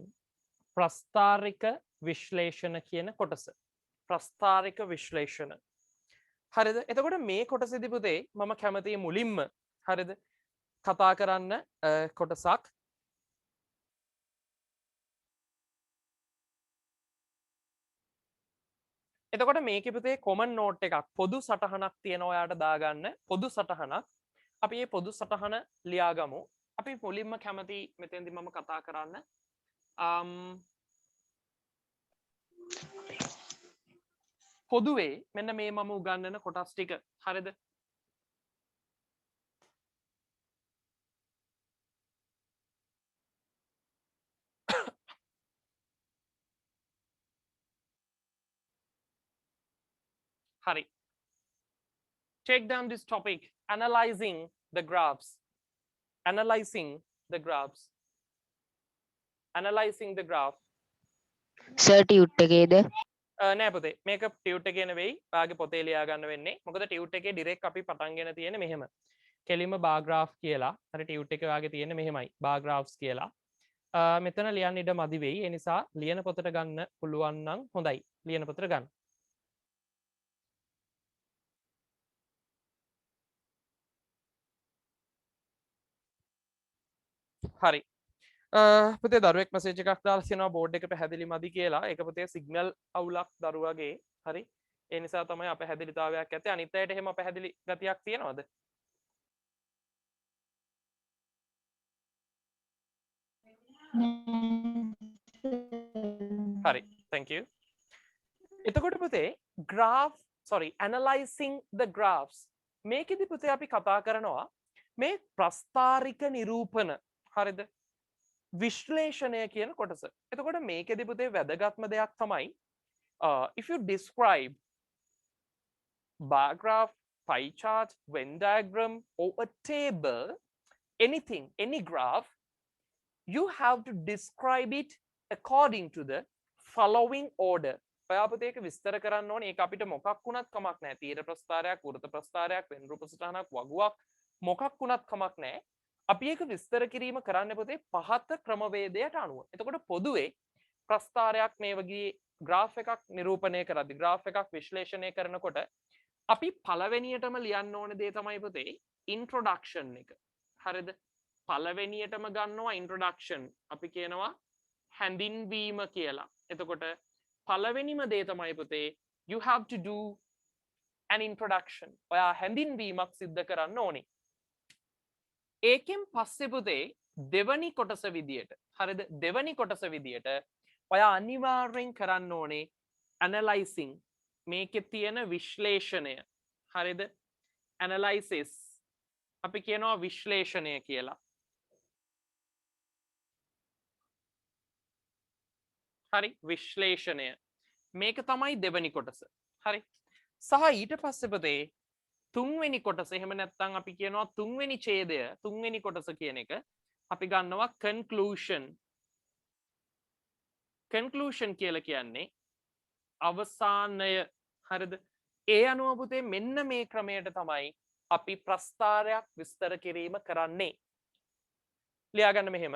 ප්‍රස්ථාරික විශ්ලේෂණ කියන කොටස. ප්‍රස්ථාරික විශ්ලේෂණ. හරිද? එතකොට මේ කොටසේදී පුතේ මම කැමතියි මුලින්ම හරිද කතා කරන්න කොටසක්. එතකොට මේකේ පුතේ කොමන් නෝට් එකක් පොදු සටහනක් තියෙනවා ඔයාලට දාගන්න. පොදු සටහනක්. අපි මේ පොදු සටහන ලියාගමු. අපි මුලින්ම කැමති මෙතෙන්දී මම කතා කරන්න. පොදුවේ මෙන්න මේ මම උගන්වන කොටස් ටික. හරිද? Hari. Take down this topic, analyzing the graphs. Analyzing the graphs. Analyzing the graph. Sir tute එකේද නෑ පුතේ මේක ටියුට් එකේ නෙවෙයි ඔයාගේ පොතේ ලියා ගන්න වෙන්නේ. මොකද ටියුට් එකේ ඩිරෙක්ට් අපි පටන්ගෙන තියෙන්නේ මෙහෙම. කෙලින්ම බාර් ග්‍රාෆ් කියලා. හරි ටියුට් එකේ ඔයාගේ තියෙන්නේ මෙහෙමයි. බාර් ග්‍රාෆ්ස් කියලා. මෙතන ලියන්න ඉඩ මදි වෙයි. ඒ නිසා ලියන පොතට ගන්න පුළුවන් නම් හොඳයි. ලියන පොතට ගන්න. හරි. පුතේ දරුවෙක් මැසේජ් එකක් දාලා තියෙනවා බෝඩ් එක පැහැදිලි මදි කියලා. ඒක පුතේ සිග්නල් අවුලක් දරුවගේ. හරි. ඒ නිසා තමයි අපැහැදිලිතාවයක් ඇත්තේ. අනිත් අයට එහෙම පැහැදිලි ගතියක් තියෙනවද? හරි. Thank you. එතකොට පුතේ analyzing the graphs. මේකෙදි පුතේ අපි කතා කරනවා මේ ප්‍රස්ථාරික නිරූපණ. හරිද? විශ්ලේෂණය කියන කොටස. එතකොට මේකෙදි පුතේ වැදගත්ම දෙයක් තමයි if you describe bar graph, pie chart, Venn diagram or a table, anything, any graph, you have to describe it according to the following order. ඔයා පුතේ ඒක විස්තර කරන්න ඕනේ. ඒක අපිට මොකක් වුණත් කමක් නැහැ. තීර ප්‍රස්ථාරයක්, වෘත්ත ප්‍රස්ථාරයක්, වෙන් රූප සටහනක්, වගුවක් මොකක් වුණත් කමක් නැහැ. අපි ඒක විස්තර කිරීම කරන්න පුතේ පහත ක්‍රමවේදයට අනුව. එතකොට පොදුවේ ප්‍රස්ථාරයක් මේ වගේ graph එකක් නිරූපණය කරද්දී graph එකක් විශ්ලේෂණය කරනකොට අපි පළවෙනියටම ලියන්න ඕන දේ තමයි පුතේ introduction එක. හරිද? පළවෙනියටම ගන්නවා introduction. අපි කියනවා හැඳින්වීම කියලා. එතකොට පළවෙනිම දේ තමයි පුතේ you have to do an introduction. ඔයා හැඳින්වීමක් සිද්ධ කරන්න ඕනේ. ඒකෙන් පස්සේ පුතේ දෙවනි කොටස විදියට හරිද දෙවනි කොටස විදියට ඔයා අනිවාර්යෙන් කරන්න ඕනේ analyzing මේකේ තියෙන විශ්ලේෂණය හරිද analysis අපි කියනවා විශ්ලේෂණය කියලා හරි විශ්ලේෂණය මේක තමයි දෙවනි කොටස හරි සහ ඊට පස්සේ පුතේ තුන්වෙනි කොටස එහෙම නැත්නම් අපි කියනවා තුන්වෙනි ඡේදය තුන්වෙනි කොටස කියන එක අපි ගන්නවා conclusion කියලා කියන්නේ අවසානය හරිද ඒ අනුව පුතේ මෙන්න මේ ක්‍රමයට තමයි අපි ප්‍රස්ථාරයක් විස්තර කිරීම කරන්නේ ලියා ගන්න මෙහෙම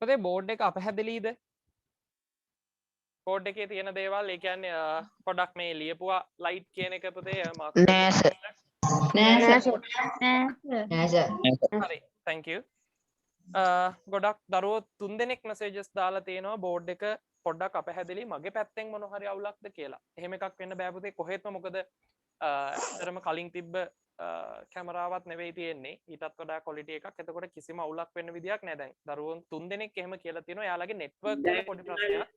පුතේ බෝඩ් එක අපහැදිලිද? බෝඩ් එකේ තියෙන දේවල් ඒ කියන්නේ පොඩක් මේ ලියපුවා ලයිට් කියන එක පුතේ මාකර් නෑ සර්. නෑ සර්. නෑ සර්. නෑ සර්. හරි thank you. ගොඩක් දරුවෝ 3 දෙනෙක් මැසේජස් දාලා තියෙනවා බෝඩ් එක පොඩ්ඩක් අපහැදිලි මගේ පැත්තෙන් මොන හරි අවුලක්ද කියලා. එහෙම එකක් වෙන්න බෑ පුතේ කොහෙත්ම මොකද ඇත්තටම කලින් තිබ්බ කැමරාවක් නෙවෙයි තියෙන්නේ. ඊටත් වඩා ක්වොලිටි එකක්. එතකොට කිසිම අවුලක් වෙන්න විදියක් නෑ දැන්. දරුවෝ 3 දෙනෙක් එහෙම කියලා තියෙනවා. එයාලගේ නෙට්වර්ක් වල පොඩි ප්‍රශ්නයක්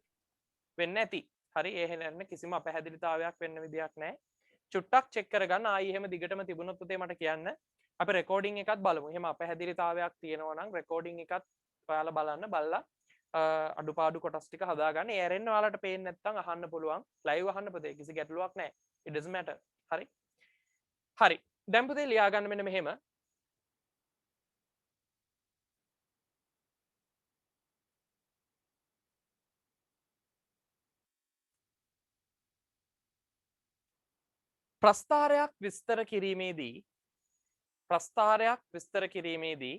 වෙන්න ඇති. හරි ඒ හැරෙන්න කිසිම අපහැදිලිතාවයක් වෙන්න විදියක් නෑ. චුට්ටක් චෙක් කරගන්න ආයි එහෙම දිගටම තිබුණොත් පුතේ මට කියන්න. අපි රෙකෝඩින් එකත් බලමු. එහෙම අපහැදිලිතාවයක් තියෙනවා නම් රෙකෝඩින් එකත් ඔයාලා බලන්න බලලා අඩුපාඩු කොටස් ටික හදාගන්න. ඒ ඇරෙන්න ඔයාලට පේන්නේ නැත්නම් අහන්න පුළුවන්. ලයිව් අහන්න පුතේ. කිසි ගැටලුවක් නැහැ. it doesn't matter. හරි. හරි. දැන් පුතේ ලියා ගන්න මෙන්න මෙහෙම. ප්‍රස්ථාරයක් විස්තර කිරීමේදී ප්‍රස්ථාරයක් විස්තර කිරීමේදී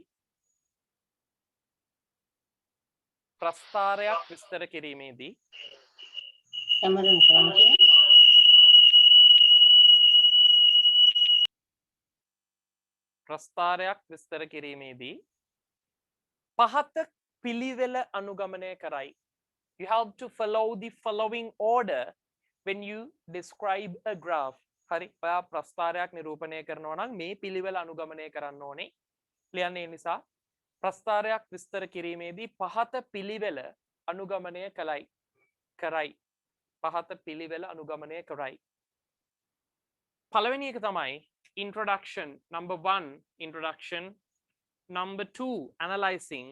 ප්‍රස්ථාරයක් විස්තර කිරීමේදී ප්‍රස්ථාරයක් විස්තර කිරීමේදී පහත පිළිවෙල අනුගමනය කරයි. You have to follow the following order when you describe a graph. හරි. ඔයා ප්‍රස්ථාරයක් නිරූපණය කරනවා නම් මේ පිළිවෙල අනුගමනය කරන්න ඕනේ. ලියන්නේ නිසා ප්‍රස්ථාරයක් විස්තර කිරීමේදී පහත පිළිවෙල අනුගමනය කරයි. පහත පිළිවෙල අනුගමනය කරයි. පළවෙනි එක තමයි introduction. Number 1 introduction. Number 2 analyzing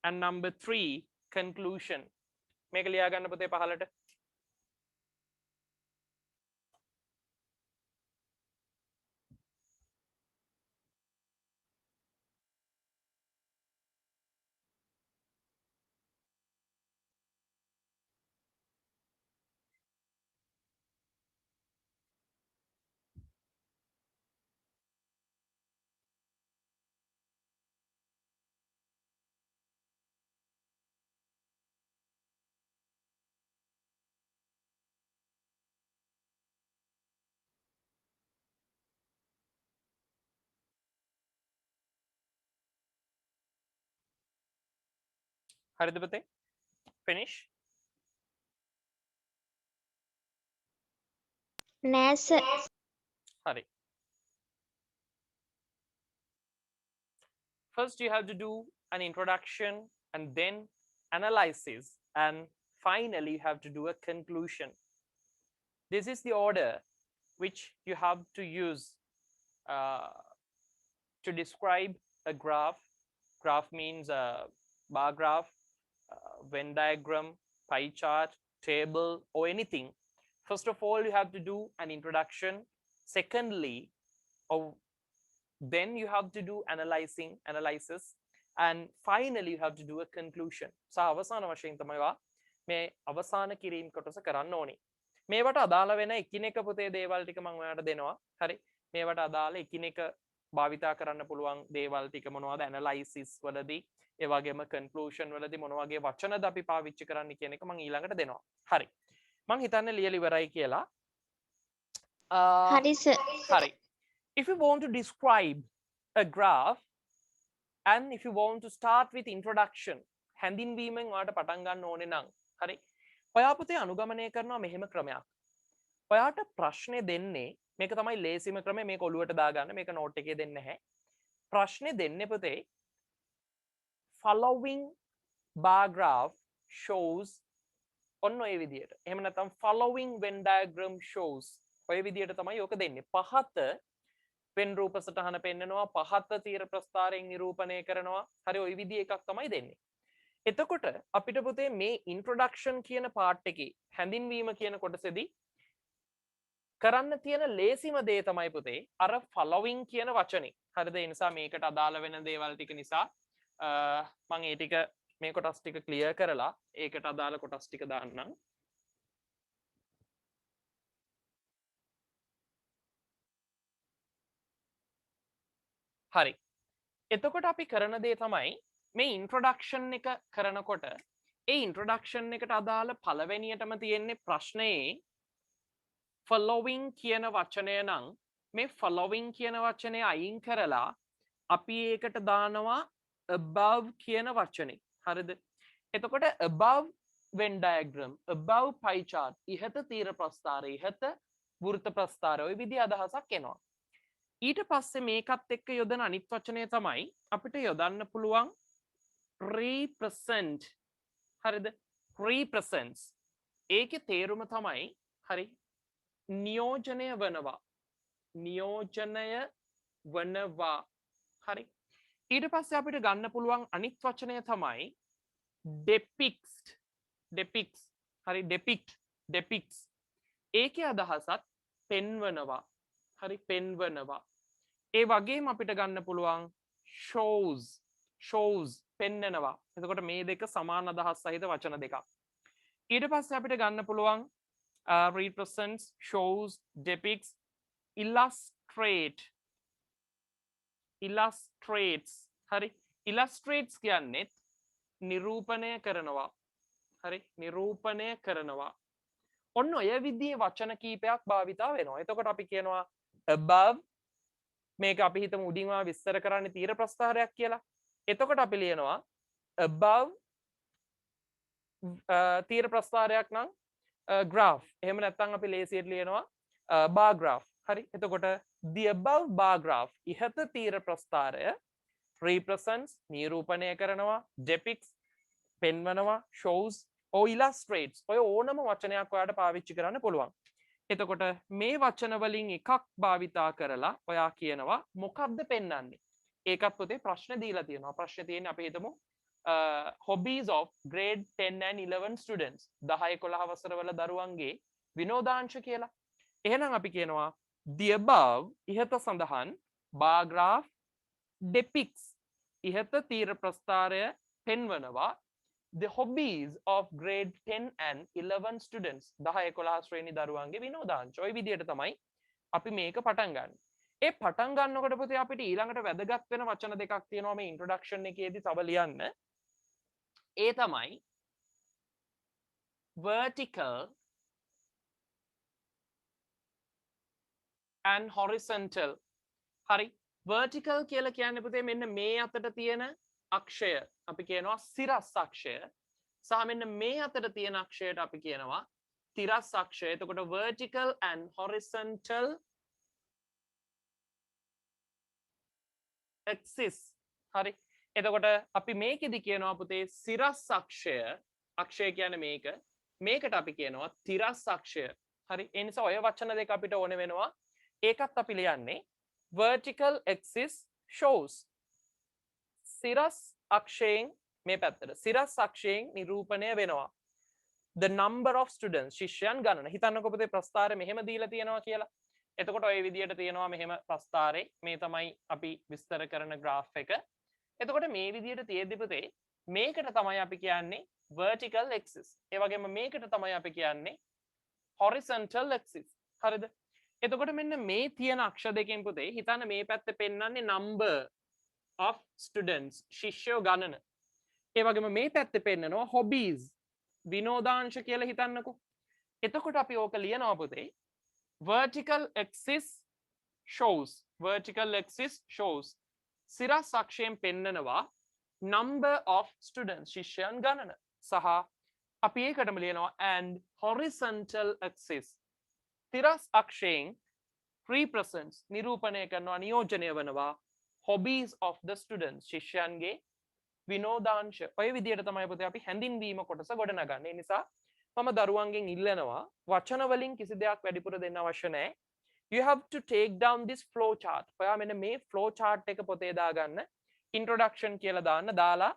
and number 3 conclusion. මේක ලියා ගන්න පුතේ පහලට. හරිද පුතේ? finish. නෑ sir. Hari. First you have to do an introduction and then analysis and finally you have to do a conclusion. This is the order which you have to use to describe a graph. Graph means a bar graph, Venn diagram, pie chart, table or anything. First of all, you have to do an introduction. Secondly, then you have to do analysis, and finally you have to do a conclusion. So අවසාන වශයෙන් තමයි මේ අවසාන කිරීම කොටස කරන්න ඕනේ. මේවට අදාළ වෙන එකිනෙක පුතේ දේවල් ටික මම ඔයාලට දෙනවා. හරි. මේවට අදාළ එකිනෙක භාවිතා කරන්න පුළුවන් දේවල් ටික මොනවද? analysis වලදී, ඒ වගේම conclusion වලදී මොන වගේ වචනද අපි පාවිච්චි කරන්න කියන එක මම ඊළඟට දෙනවා. හරි. මං හිතන්නේ ලියලා ඉවරයි කියලා. හරි සර්. හරි. If you want to describe a graph and if you want to start with introduction, හැඳින්වීමෙන් ඔයාලට පටන් ගන්න ඕනේ නම් හරි. ඔයා පුතේ අනුගමනය කරනවා මෙහෙම ක්‍රමයක්. ඔයාට ප්‍රශ්නේ දෙන්නේ මේක තමයි ලේසිම ක්‍රමය. මේක ඔලුවට දාගන්න. මේක නෝට් එකේ දෙන්නේ නැහැ. ප්‍රශ්නේ දෙන්නේ පුතේ following bar graph shows ඔන්න ඔය විදියට. එහෙම නැත්නම් following Venn diagram shows ඔය විදියට තමයි ඕක දෙන්නේ. පහත වෙන් රූප සටහන පෙන්නනවා, පහත තීර ප්‍රස්ථාරයෙන් නිරූපණය කරනවා. හරි ඔය විදිය එකක් තමයි දෙන්නේ. එතකොට අපිට පුතේ මේ introduction කියන part එකේ හැඳින්වීම කියන කොටසේදී කරන්න තියෙන ලේසිම දේ තමයි පුතේ අර following කියන වචනේ. හරිද? ඒ නිසා මේකට අදාළ වෙන දේවල් ටික නිසා මම ඒ ටික මේ කොටස් ටික ක්ලියර් කරලා ඒකට අදාළ කොටස් ටික දාන්නම්. හරි. එතකොට අපි කරන දේ තමයි මේ ඉන්ට්‍රොඩක්ෂන් එක කරනකොට ඒ ඉන්ට්‍රොඩක්ෂන් එකට අදාළ පළවෙනියටම තියෙන්නේ ප්‍රශ්නයේ following කියන වචනය නම් මේ following කියන වචනය අයින් කරලා අපි ඒකට දානවා above කියන වචනේ. හරිද? එතකොට above Venn diagram, above pie chart, ඉහත තීර ප්‍රස්ථාරය, ඉහත වෘත්ත ප්‍රස්ථාරය, ඔය විදිහ අදහසක් එනවා. ඊට පස්සේ මේකත් එක්ක යොදන අනිත් වචනය තමයි අපිට යොදන්න පුළුවන් represent. හරිද? represents. ඒකේ තේරුම තමයි හරි නියෝජනය වනවා. නියෝජනය වනවා. හරි. ඊට පස්සේ අපිට ගන්න පුළුවන් අනිත් වචනය තමයි depicts. depicts. හරි depict. depicts. ඒකේ අදහසත් පෙන්වනවා. හරි පෙන්වනවා. ඒ වගේම අපිට ගන්න පුළුවන් shows. shows පෙන්වනවා. එතකොට මේ දෙක සමාන අදහස් සහිත වචන දෙකක්. ඊට පස්සේ අපිට ගන්න පුළුවන් represents, shows, depicts, illustrate. illustrates. හරි illustrates කියන්නේ නිරූපණය කරනවා. හරි නිරූපණය කරනවා. ඔන්න ඔය විදිහේ වචන කීපයක් භාවිතා වෙනවා. එතකොට අපි කියනවා above, මේක අපි හිතමු උඩින් විස්තර කරන්නේ තීර ප්‍රස්ථාරයක් කියලා. එතකොට අපි ලියනවා above තීර ප්‍රස්ථාරයක් නම් graph. එහෙම නැත්නම් අපි ලේසියට ලියනවා bar graph. හරි. එතකොට the above bar graph ඉහත තීර ප්‍රස්ථාරය represents නිරූපණය කරනවා, depicts පෙන්වනවා, shows or illustrates. ඔය ඕනම වචනයක් ඔයාලට පාවිච්චි කරන්න පුළුවන්. එතකොට මේ වචන වලින් එකක් භාවිතා කරලා ඔයා කියනවා මොකක්ද පෙන්වන්නේ? ඒකත් පොතේ ප්‍රශ්න දීලා තියෙනවා. ප්‍රශ්නේ තියෙන්නේ අපි හිතමු hobbies of grade 10 and 11 students. 10 11 වසර වල දරුවන්ගේ විනෝදාංශ කියලා. එහෙනම් අපි කියනවා the above ඉහත සඳහන් bar graph depicts ඉහත තීර ප්‍රස්ථාරය පෙන්වනවා the hobbies of grade 10 and 11 students. 10 11 ශ්‍රේණි දරුවන්ගේ විනෝදාංශ. ඔය විදිහට තමයි අපි මේක පටන් ගන්න. ඒ පටන් ගන්නකොට පුතේ අපිට ඊළඟට වැදගත් වෙන වචන දෙකක් තියෙනවා මේ ඉන්ට්‍රොඩක්ෂන් එකේදී තව ලියන්න. ඒ තමයි vertical and horizontal. හරි vertical කියලා කියන්නේ පුතේ මෙන්න මේ අතට තියෙන අක්ෂය අපි කියනවා සිරස් අක්ෂය සහ මෙන්න මේ අතට තියෙන අක්ෂයට අපි කියනවා තිරස් අක්ෂය. එතකොට vertical and horizontal axis. හරි. එතකොට අපි මේකෙදි කියනවා පුතේ සිරස් අක්ෂය. අක්ෂය කියන්නේ මේකට අපි කියනවා තිරස් අක්ෂය. හරි. ඒ නිසා ඔය වචන දෙක අපිට ඕන වෙනවා. ඒකත් අපි ලියන්නේ vertical axis shows. සිරස් අක්ෂයෙන් මේ පැත්තට සිරස් අක්ෂයෙන් නිරූපණය වෙනවා the number of students ශිෂ්‍යයන් ගණන. හිතන්නකො පුතේ ප්‍රස්ථාරය මෙහෙම දීලා තියෙනවා කියලා. එතකොට ඔය විදිහට තියෙනවා මෙහෙම ප්‍රස්ථාරේ. මේ තමයි අපි විස්තර කරන graph එක. එතකොට මේ විදිහට තියෙද්දි පුතේ මේකට තමයි අපි කියන්නේ vertical axis. ඒ වගේම මේකට තමයි අපි කියන්නේ horizontal axis. හරිද? එතකොට මෙන්න මේ තියෙන අක්ෂ දෙකෙන් පුතේ හිතන්න මේ පැත්තේ පෙන්වන්නේ number of students ශිෂ්‍යයෝ ගණන. ඒ වගේම මේ පැත්තේ පෙන්නනවා hobbies විනෝදාංශ කියලා හිතන්නකෝ. එතකොට අපි ඕක ලියනවා පුතේ vertical axis shows. vertical axis shows සිරස් අක්ෂයෙන් පෙන්නනවා number of students ශිෂ්‍යයන් ගණන සහ අපි ඒකටම ලියනවා and horizontal axis තිරස් අක්ෂයෙන් represents නිරූපණය කරනවා නියෝජනය වෙනවා hobbies of the students ශිෂ්‍යයන්ගේ විනෝදාංශ. ඔය විදිහට තමයි පුතේ අපි හැඳින්වීම කොටස ගොඩනගන්නේ. ඒ නිසා මම දරුවන්ගෙන් ඉල්ලනවා වචන වලින් කිසි දෙයක් වැඩිපුර දෙන්න අවශ්‍ය නැහැ. You have to take down this flow chart. ඔයා මෙන්න මේ flow chart එක පොතේ දාගන්න. introduction කියලා දාන්න. දාලා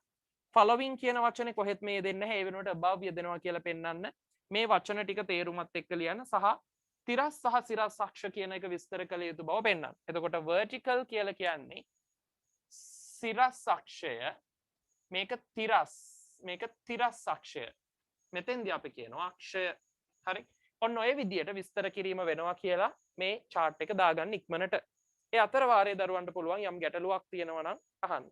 following කියන වචනේ කොහෙත් මේ දෙන්නේ නැහැ. ඒ වෙනුවට above යදෙනවා කියලා පෙන්නන්න. මේ වචන ටික තේරුමත් එක්ක ලියන්න සහ තිරස් සහ සිරස් අක්ෂ කියන එක විස්තර කළ යුතු බව පෙන්නන්න. එතකොට vertical කියලා කියන්නේ සිරස් අක්ෂය, මේක තිරස් අක්ෂය. මෙතෙන්දී අපි කියනවා අක්ෂය. හරි. ඔන්න ඔය විදියට විස්තර කිරීම වෙනවා කියලා මේ chart එක දාගන්න ඉක්මනට. ඒ අතර වාරයේ දරුවන්ට පුළුවන් යම් ගැටලුවක් තියෙනවා නම් අහන්න.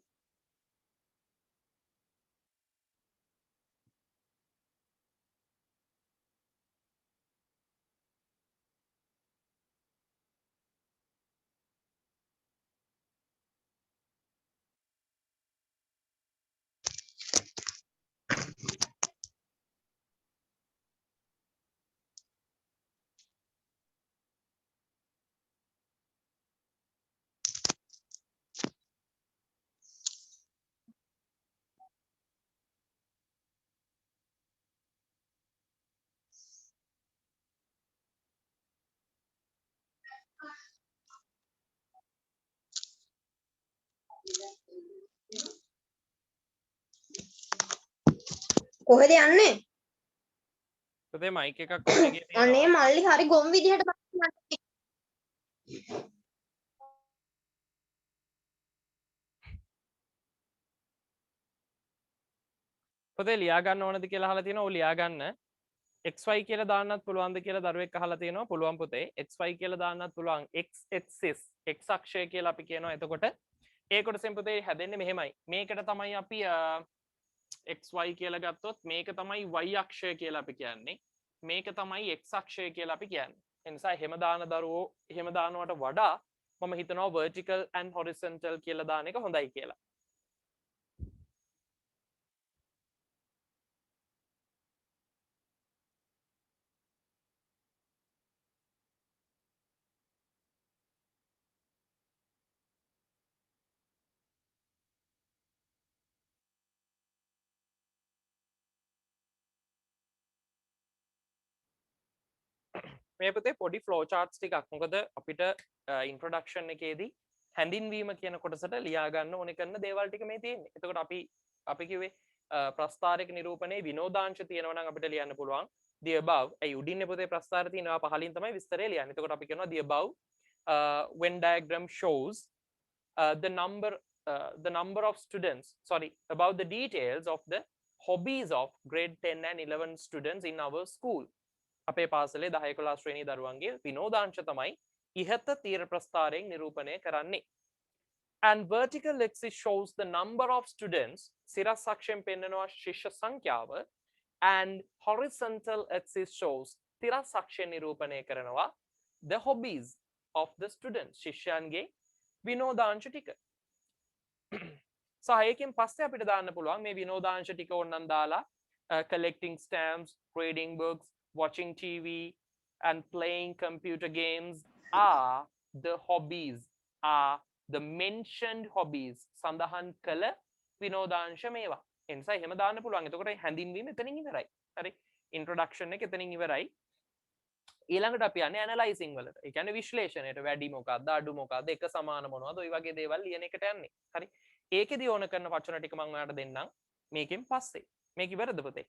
කොහෙද යන්නේ? පුතේ මයික් එකක් ඔන් එකේ අනේ තියෙනවා. මල්ලි හරි ගොම් විදිහට බලන්න. පුතේ ලියා ගන්න ඕනද කියලා අහලා තියෙනවා. ඔව් ලියා ගන්න. xy කියලා දාන්නත් පුළුවන්ද කියලා දරුවෙක් අහලා තියෙනවා. පුළුවන් පුතේ. xy කියලා දාන්නත් පුළුවන්. x axis x අක්ෂය කියලා අපි කියනවා. එතකොට ඒ කොටසෙන් පුතේ හැදෙන්නේ මෙහෙමයි. මේකට තමයි අපි xy කියලා ගත්තොත් මේක තමයි y අක්ෂය කියලා අපි කියන්නේ. මේක තමයි x අක්ෂය කියලා අපි කියන්නේ. ඒ නිසා එහෙම දාන දරුවෝ එහෙම දානවට වඩා මම හිතනවා vertical and horizontal කියලා දාන එක හොඳයි කියලා. මේ පුතේ පොඩි ෆ්ලෝ චාර්ට්ස් ටිකක් මොකද අපිට ඉන්ට්‍රොඩක්ෂන් එකේදී හැඳින්වීම කියන කොටසට ලියා ගන්න ඕනේ කරන දේවල් ටික මේ තියෙන්නේ. එතකොට අපි කිව්වේ ප්‍රස්ථාරයක නිරූපණයේ විනෝදාංශ තියෙනවා නම් අපිට ලියන්න පුළුවන් the above. ඒ උඩින්නේ පුතේ ප්‍රස්ථාරය තියෙනවා පහලින් තමයි විස්තරය ලියන්නේ. එතකොට අපි කියනවා the above Venn diagram shows the number of students, sorry, about the details of the hobbies of grade 10 and 11 students in our school. අපේ පාසලේ 10 11 ශ්‍රේණී දරුවන්ගේ විනෝදාංශ තමයි ඉහත තීර ප්‍රස්ථාරයෙන් නිරූපණය කරන්නේ. And vertical axis shows the number of students සිරස් අක්ෂයෙන් පෙන්නනවා ශිෂ්‍ය සංඛ්‍යාව and horizontal axis shows තිරස් අක්ෂයෙන් නිරූපණය කරනවා the hobbies of the students ශිෂ්‍යයන්ගේ විනෝදාංශ ටික. සහ ඒකෙන් පස්සේ අපිට දාන්න පුළුවන් මේ විනෝදාංශ ටික ඕනනම් දාලා collecting stamps, reading books, watching TV and playing computer games are the hobbies, are the mentioned hobbies. සඳහන් කළ විනෝදාංශ මේවා. එනිසා එහෙම දාන්න පුළුවන්. එතකොට හැඳින්වීම එතනින් ඉවරයි. හරි. ඉන්ට්‍රොඩක්ෂන් එක එතනින් ඉවරයි. ඊළඟට අපි යන්නේ ඇනලයිසිං වලට. ඒ කියන්නේ විශ්ලේෂණයට. වැඩි මොකක්ද, අඩු මොකක්ද, එක සමාන මොනවද, ඔය වගේ දේවල් ලියන එකට යන්නේ. හරි. ඒකෙදි ඕන කරන වචන ටික මම ඔයාලට දෙන්නම් මේකෙන් පස්සේ. මේක ඉවරද පුතේ?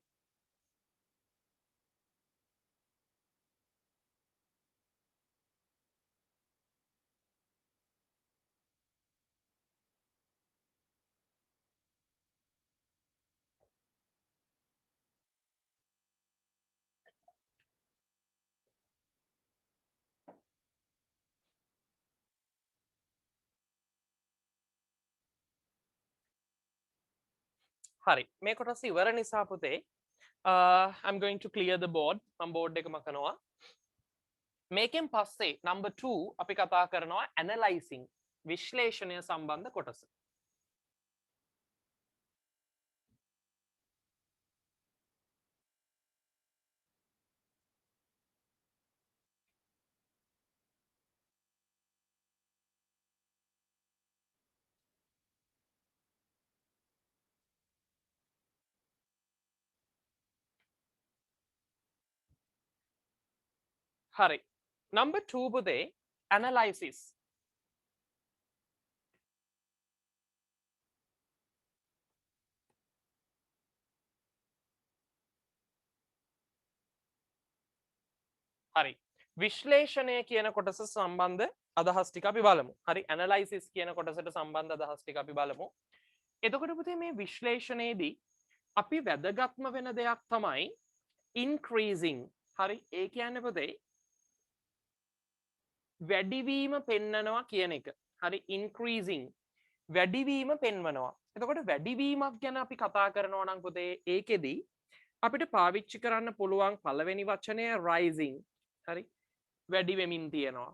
හරි මේ කොටස ඉවර නිසා පුතේ I'm going to clear the board මම බෝඩ් එක මකනවා මේකෙන් පස්සේ number 2 අපි කතා කරනවා analyzing විශ්ලේෂණය සම්බන්ධ කොටස හරි number 2 පුතේ analysis හරි විශ්ලේෂණය කියන කොටස සම්බන්ධ අදහස් ටික අපි බලමු හරි analysis කියන කොටසට සම්බන්ධ අදහස් ටික අපි බලමු එතකොට පුතේ මේ විශ්ලේෂණයේදී අපි වැදගත්ම වෙන දෙයක් තමයි increasing හරි ඒ කියන්නේ පුතේ වැඩිවීම පෙන්නනවා කියන එක. හරි increasing වැඩිවීම පෙන්වනවා. එතකොට වැඩිවීමක් ගැන අපි කතා කරනවා නම් පුතේ ඒකෙදි අපිට පාවිච්චි කරන්න පුළුවන් පළවෙනි වචනය rising. හරි වැඩි වෙමින් තියෙනවා.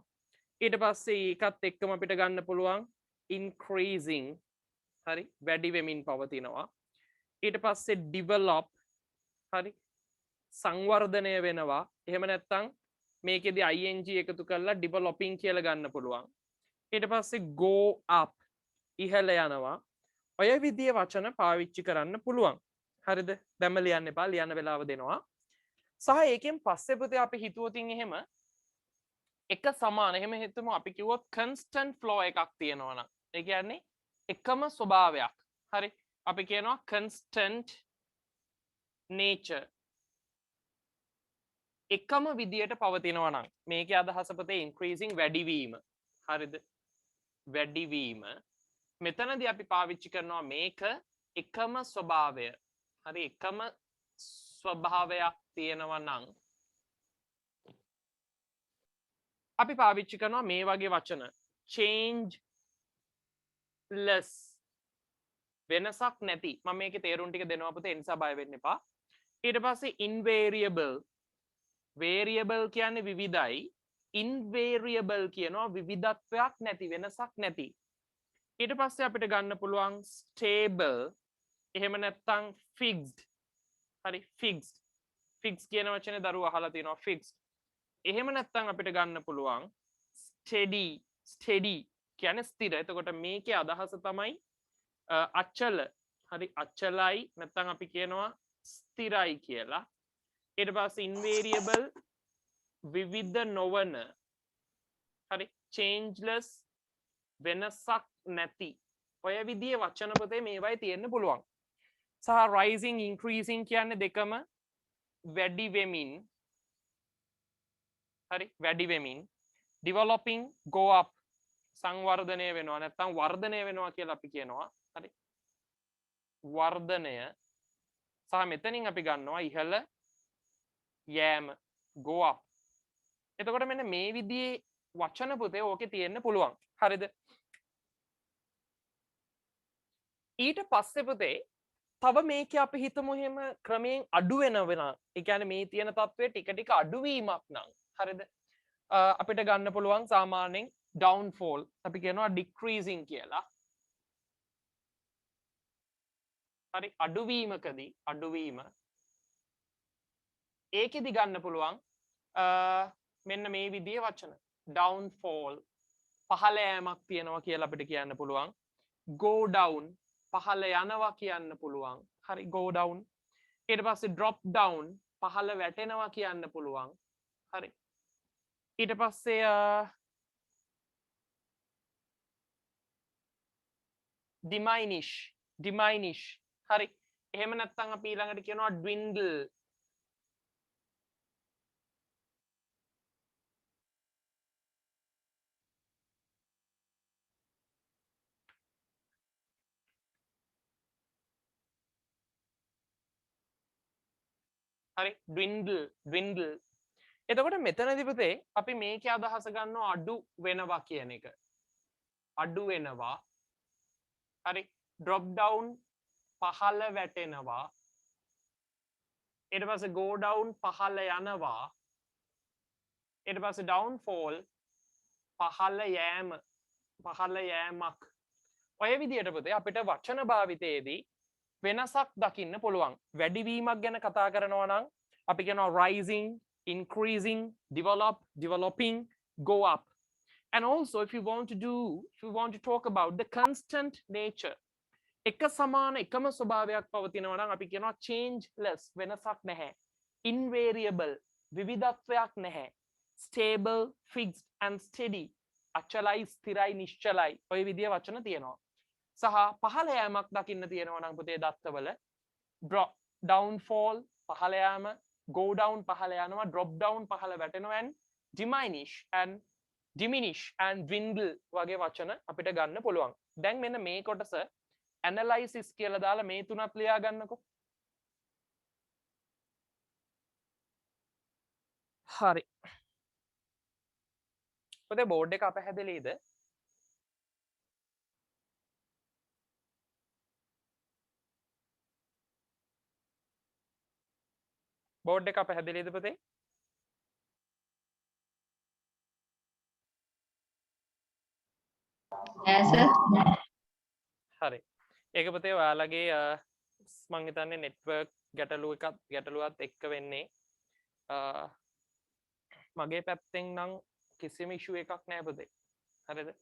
ඊට පස්සේ ඒකත් එක්කම අපිට ගන්න පුළුවන් increasing. හරි වැඩි වෙමින් පවතිනවා. ඊට පස්සේ develop. හරි සංවර්ධනය වෙනවා. එහෙම නැත්නම් මේකෙදි ing එකතු කරලා developing කියලා ගන්න පුළුවන්. ඊට පස්සේ go up ඉහළ යනවා. ඔය විදිහේ වචන පාවිච්චි කරන්න පුළුවන්. හරිද? දැම්ම ලියන්න එපා. ලියන්න වෙලාව දෙනවා. සහ ඒකෙන් පස්සේ පුතේ අපි හිතුවොතින් එහෙම එක සමාන එහෙම හිතමු අපි කිව්වොත් constant flow එකක් තියෙනවා නම්. ඒ කියන්නේ එකම ස්වභාවයක්. හරි? අපි කියනවා constant nature එකම විදියට පවතිනවා නම් මේකේ අදහස පුතේ increasing වැඩිවීම හරිද වැඩිවීම මෙතනදී අපි පාවිච්චි කරනවා මේක එකම ස්වභාවය හරි එකම ස්වභාවයක් තියෙනවා නම් අපි පාවිච්චි කරනවා මේ වගේ වචන changeless වෙනසක් නැති මම මේකේ තේරුම් ටික දෙනවා පුතේ ඒ නිසා බය වෙන්න එපා ඊට පස්සේ invariable variable කියන්නේ විවිධයි invariable කියනවා විවිධත්වයක් නැති වෙනසක් නැති ඊට පස්සේ අපිට ගන්න පුළුවන් stable එහෙම නැත්නම් fixed හරි fixed fixed කියන වචනේ දරුවෝ අහලා තියෙනවා fixed එහෙම නැත්නම් අපිට ගන්න පුළුවන් steady steady කියන්නේ ස්ථිර එතකොට මේකේ අදහස තමයි අචල හරි අචලයි නැත්නම් අපි කියනවා ස්ථිරයි කියලා ඊට පස්සේ invariable විවිධ නොවන හරි changeless වෙනසක් නැති ඔය විදිහේ වචන පොතේ මේවයි තියෙන්න පුළුවන් සහ rising increasing කියන්නේ දෙකම වැඩි වෙමින් හරි වැඩි වෙමින් developing go up සංවර්ධනය වෙනවා නැත්නම් වර්ධනය වෙනවා කියලා අපි කියනවා හරි වර්ධනය සහ මෙතනින් අපි ගන්නවා ඉහළ යෑම go up එතකොට මෙන්න මේ විදිහේ වචන පුතේ ඕකේ තියෙන්න පුළුවන් හරිද ඊට පස්සේ පුතේ තව මේක අපි හිතමු එහෙම ක්‍රමයෙන් අඩු වෙනවා ඒ කියන්නේ මේ තියෙන තත්ත්වය ටික ටික අඩු වීමක් නම් හරිද අපිට ගන්න පුළුවන් සාමාන්‍යයෙන් downfall අපි කියනවා decreasing කියලා හරි අඩුවීමකදී අඩුවීම ඒකෙදි ගන්න පුළුවන් මෙන්න මේ විදිහේ වචන downfall පහළ යෑමක් තියෙනවා කියලා අපිට කියන්න පුළුවන් go down පහළ යනවා කියන්න පුළුවන් හරි go down ඊට පස්සේ drop down පහළ වැටෙනවා කියන්න පුළුවන් හරි ඊට පස්සේ diminish හරි එහෙම නැත්නම් අපි ඊළඟට කියනවා dwindle හරි dwindle එතකොට මෙතනදී පුතේ අපි මේකේ අදහස ගන්නවා අඩු වෙනවා කියන එක අඩු වෙනවා හරි drop down පහළ වැටෙනවා ඊට පස්සේ go down පහළ යනවා ඊට පස්සේ downfall පහළ යෑමක් ඔය විදිහට පුතේ අපිට වචන භාවිතයේදී වෙනසක් දකින්න පුළුවන් වැඩිවීමක් ගැන කතා කරනවා නම් අපි කියනවා rising increasing developing go up and also if you want to talk about the constant nature එක සමාන එකම ස්වභාවයක් පවතිනවා නම් අපි කියනවා changeless වෙනසක් නැහැ invariable විවිධත්වයක් නැහැ stable fixed and steady අචලයි ස්ථිරයි නිශ්චලයි ඔය විදිහේ වචන තියෙනවා සහ පහළ යෑමක් දකින්න තියෙනවා නම් පුතේ දත්තවල downfall පහළ යාම go down පහළ යනවා drop down පහළ වැටෙනවා and diminish and dwindle වගේ වචන අපිට ගන්න පුළුවන් දැන් මෙන්න මේ කොටස analysis කියලා දාලා මේ තුනත් ලියා ගන්නකො හරි පුතේ බෝඩ් එක අපහැදෙලිද බෝඩ් එක පැහැදිලිද පුතේ? Yes sir. හරි. ඒක පුතේ ඔයාලගේ මම හිතන්නේ නෙට්වර්ක් ගැටලුවත් එක්ක වෙන්නේ. මගේ පැත්තෙන් නම් කිසිම ඉෂුව එකක් නැහැ පුතේ. හරිද?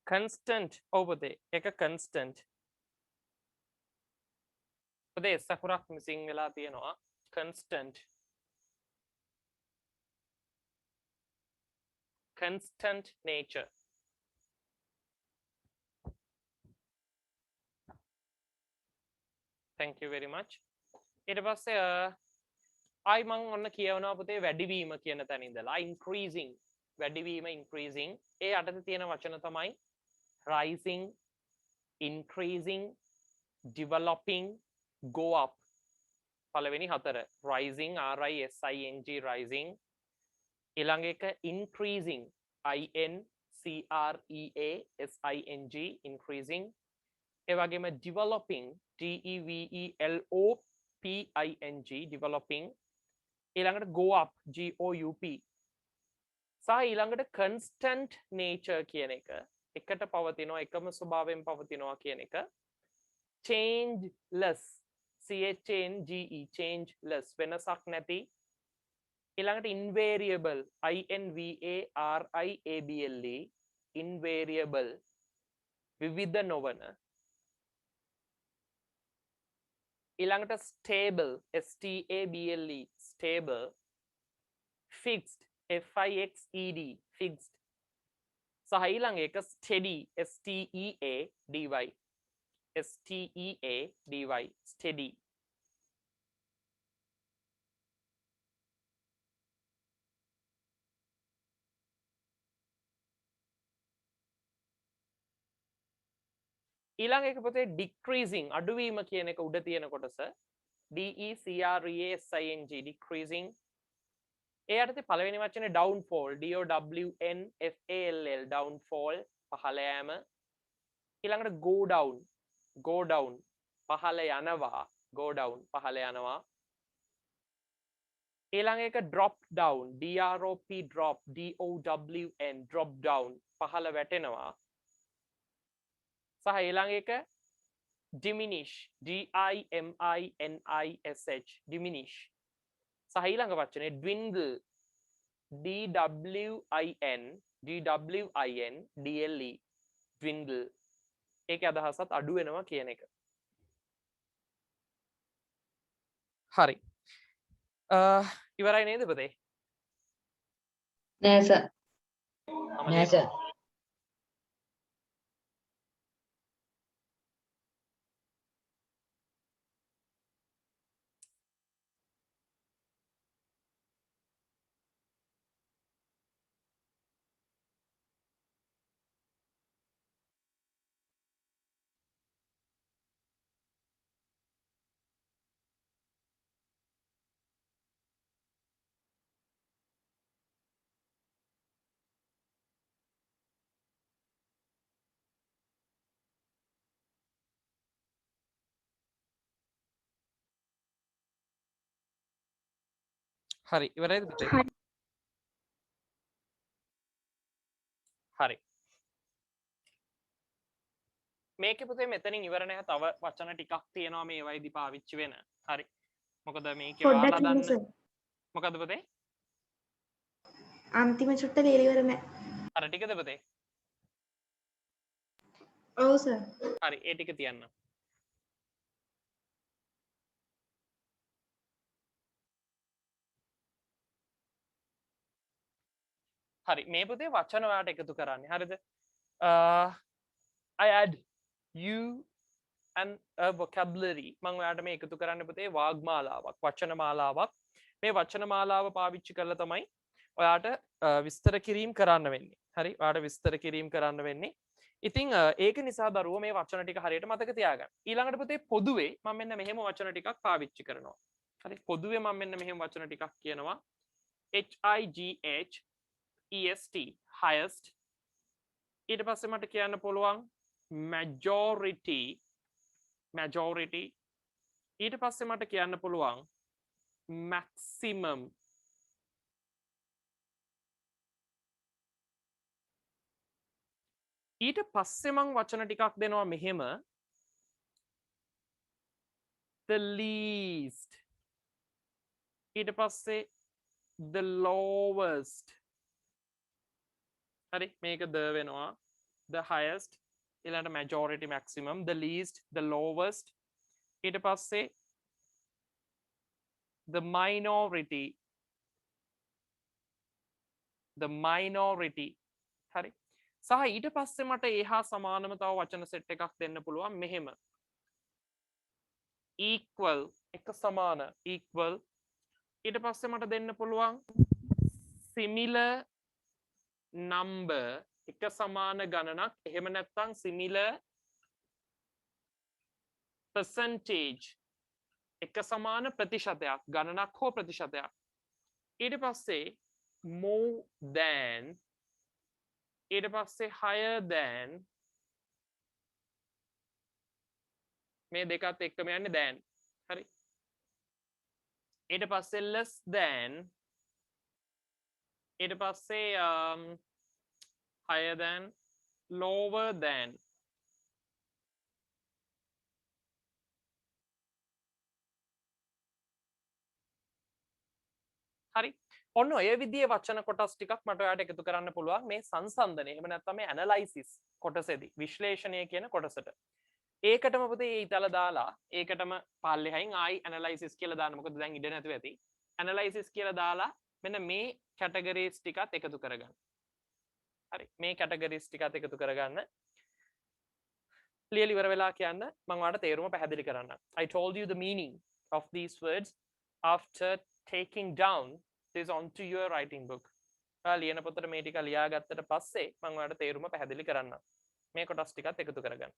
constant ඔබතේ එක constant ඔබේ සකුරක් missing වෙලා තියෙනවා constant nature thank you very much ඊට පස්සේ ආයි මම ඔන්න කියවනවා පුතේ වැඩිවීම කියන තැන ඉඳලා increasing වැඩිවීම increasing ඒ යටතේ තියෙන වචන තමයි rising increasing developing go up පළවෙනි හතර rising rising rising ඊළඟ එක increasing increasing increasing ඒ වගේම developing developing developing ඊළඟට go up goup සහ ඊළඟට constant nature කියන එක එකට පවතිනවා එකම ස්වභාවයෙන් පවතිනවා කියන එක changeless changeless වෙනසක් නැති ඊළඟට invariable invariable invariable විවිධ නොවන ඊළඟට stable stable stable fixed fixed fixed සහ ඊළඟ එක steady steady steady ඊළඟ එක පොතේ decreasing අඩුවීම කියන එක උඩ තියෙන කොටස decreasing decreasing ඒ යටතේ පළවෙනි වචනේ downfall downfall downfall පහළ යෑම ඊළඟට go down පහළ යනවා go down පහළ යනවා ඊළඟ එක drop down drop down drop down පහළ වැටෙනවා සහ ඊළඟ එක diminish diminish diminish සහ ඊළඟ වචනේ dwindle dwindle dwindle ඒකේ අදහසත් අඩු වෙනවා කියන එක හරි ඉවරයි නේද පුතේ නෑ සර් නෑ සර් හරි ඉවරයිද පුතේ හරි මේකේ පුතේ මෙතනින් ඉවර නැහැ තව වචන ටිකක් තියෙනවා මේ වයිදි පාවිච්චි වෙන හරි මොකද මේකේ ඔයාලා දන්න මොකද පුතේ අන්තිම චුට්ට ලියලා ඉවර නෑ අර ටිකද පුතේ ඔව් සර් හරි ඒ ටික තියන්න හරි මේ පුතේ වචන ඔයාලට එකතු කරන්නේ හරිද I add you and a vocabulary මම ඔයාලට මේ එකතු කරන්න පුතේ වාග්මාලාවක් වචන මාලාවක් මේ වචන මාලාව පාවිච්චි කරලා තමයි ඔයාලට විස්තර කිරීම කරන්න වෙන්නේ හරි ඔයාලට විස්තර කිරීම කරන්න වෙන්නේ ඉතින් ඒක නිසා දරුවෝ මේ වචන ටික හරියට මතක තියාගන්න ඊළඟට පුතේ පොදුවේ මම මෙන්න මෙහෙම වචන ටිකක් පාවිච්චි කරනවා හරි පොදුවේ මම මෙන්න මෙහෙම වචන ටිකක් කියනවා HIGHEST highest ඊට පස්සේ මට කියන්න පුළුවන් majority ඊට පස්සේ මට කියන්න පුළුවන් maximum ඊට පස්සේ මං වචන ටිකක් දෙනවා මෙහෙම the least ඊට පස්සේ the lowest හරි මේක ද වෙනවා the highest ඊළඟට majority maximum the least the lowest ඊට පස්සේ the minority හරි සහ ඊට පස්සේ මට එහා සමානම තව වචන සෙට් එකක් දෙන්න පුළුවන් මෙහෙම equal එක සමාන equal ඊට පස්සේ මට දෙන්න පුළුවන් similar number එක සමාන ගණනක් එහෙම නැත්නම් similar percentage එක සමාන ප්‍රතිශතයක් ගණනක් හෝ ප්‍රතිශතයක් ඊට පස්සේ more than ඊට පස්සේ higher than මේ දෙකත් එක්කම යන්නේ than හරි ඊට පස්සේ less than ඊට පස්සේ higher than lower than හරි ඔන්න ඔය විදිහේ වචන කොටස් ටිකක් මට ඔයාලට එකතු කරන්න පුළුවන් මේ සංසන්දනය එහෙම නැත්නම් මේ ඇනලයිසිස් කොටසේදී විශ්ලේෂණය කියන කොටසට ඒකටම පුතේ ඊතල දාලා ඒකටම පල්ලෙහායින් ආයි ඇනලයිසිස් කියලා දාන්න මොකද දැන් ඉඩ නැතුව ඇති ඇනලයිසිස් කියලා දාලා මෙන්න මේ කැටගරිස් ටිකත් එකතු කරගන්න හරි මේ කැටගරිස් ටිකත් එකතු කරගන්න ක්ලියර්ලි ඉවර වෙලා කියන්න මම ඔයාලට තේරුම පැහැදිලි කරන්නම් I told you the meaning of these words after taking down this onto your writing book ලියන පොතට මේ ටික ලියාගත්තට පස්සේ මම ඔයාලට තේරුම පැහැදිලි කරන්නම් මේ කොටස් ටිකත් එකතු කරගන්න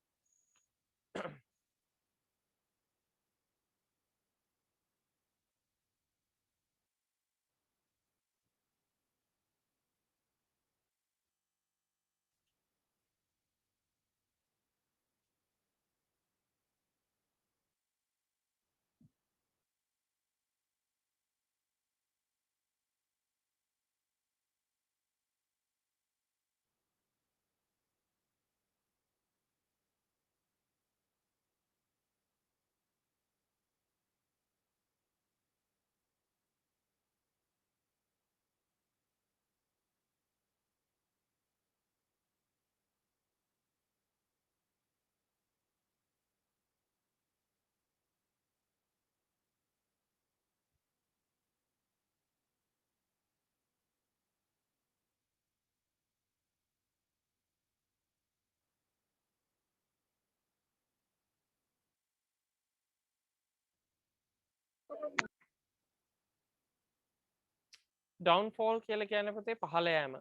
downfall කියලා කියන්නේ පුතේ පහළ යෑම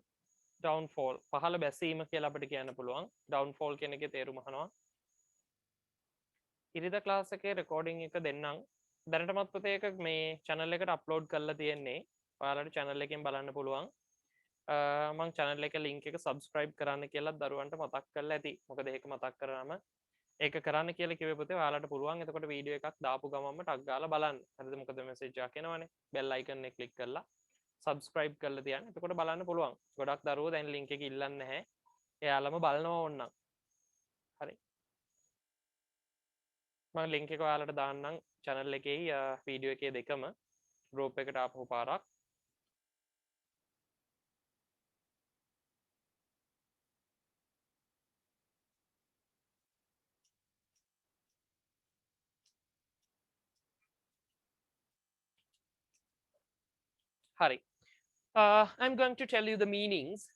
downfall පහළ බැසීම කියලා අපිට කියන්න පුළුවන් downfall කියන එකේ තේරුම අහනවා ඉරිදා ක්ලාස් එකේ රෙකෝඩින් එක දෙන්නම් දැනටමත් පුතේ ඒක මේ channel එකට අප්ලෝඩ් කරලා තියෙන්නේ ඔයාලට channel එකෙන් බලන්න පුළුවන් මම channel එක link එක subscribe කරන්න කියලා දරුවන්ට මතක් කරලා ඇති මොකද ඒක මතක් කරාම ඒක කරන්න කියලා කිව්වේ පුතේ ඔයාලට පුළුවන් එතකොට වීඩියෝ එකක් දාපු ගමන්ම ටක් ගාලා බලන්න හරිද මොකද message එකක් එනවනේ bell icon එක click කරලා subscribe කරලා තියන්න එතකොට බලන්න පුළුවන් ගොඩක් දරුවෝ දැන් link එක ඉල්ලන්නේ නැහැ එයාලම බලනවා ඕනනම් හරි මම link එක ඔයාලට දාන්නම් channel එකේ වීඩියෝ එකේ දෙකම group එකට ආපහු පාරක් Hari. I'm going to tell you the meanings.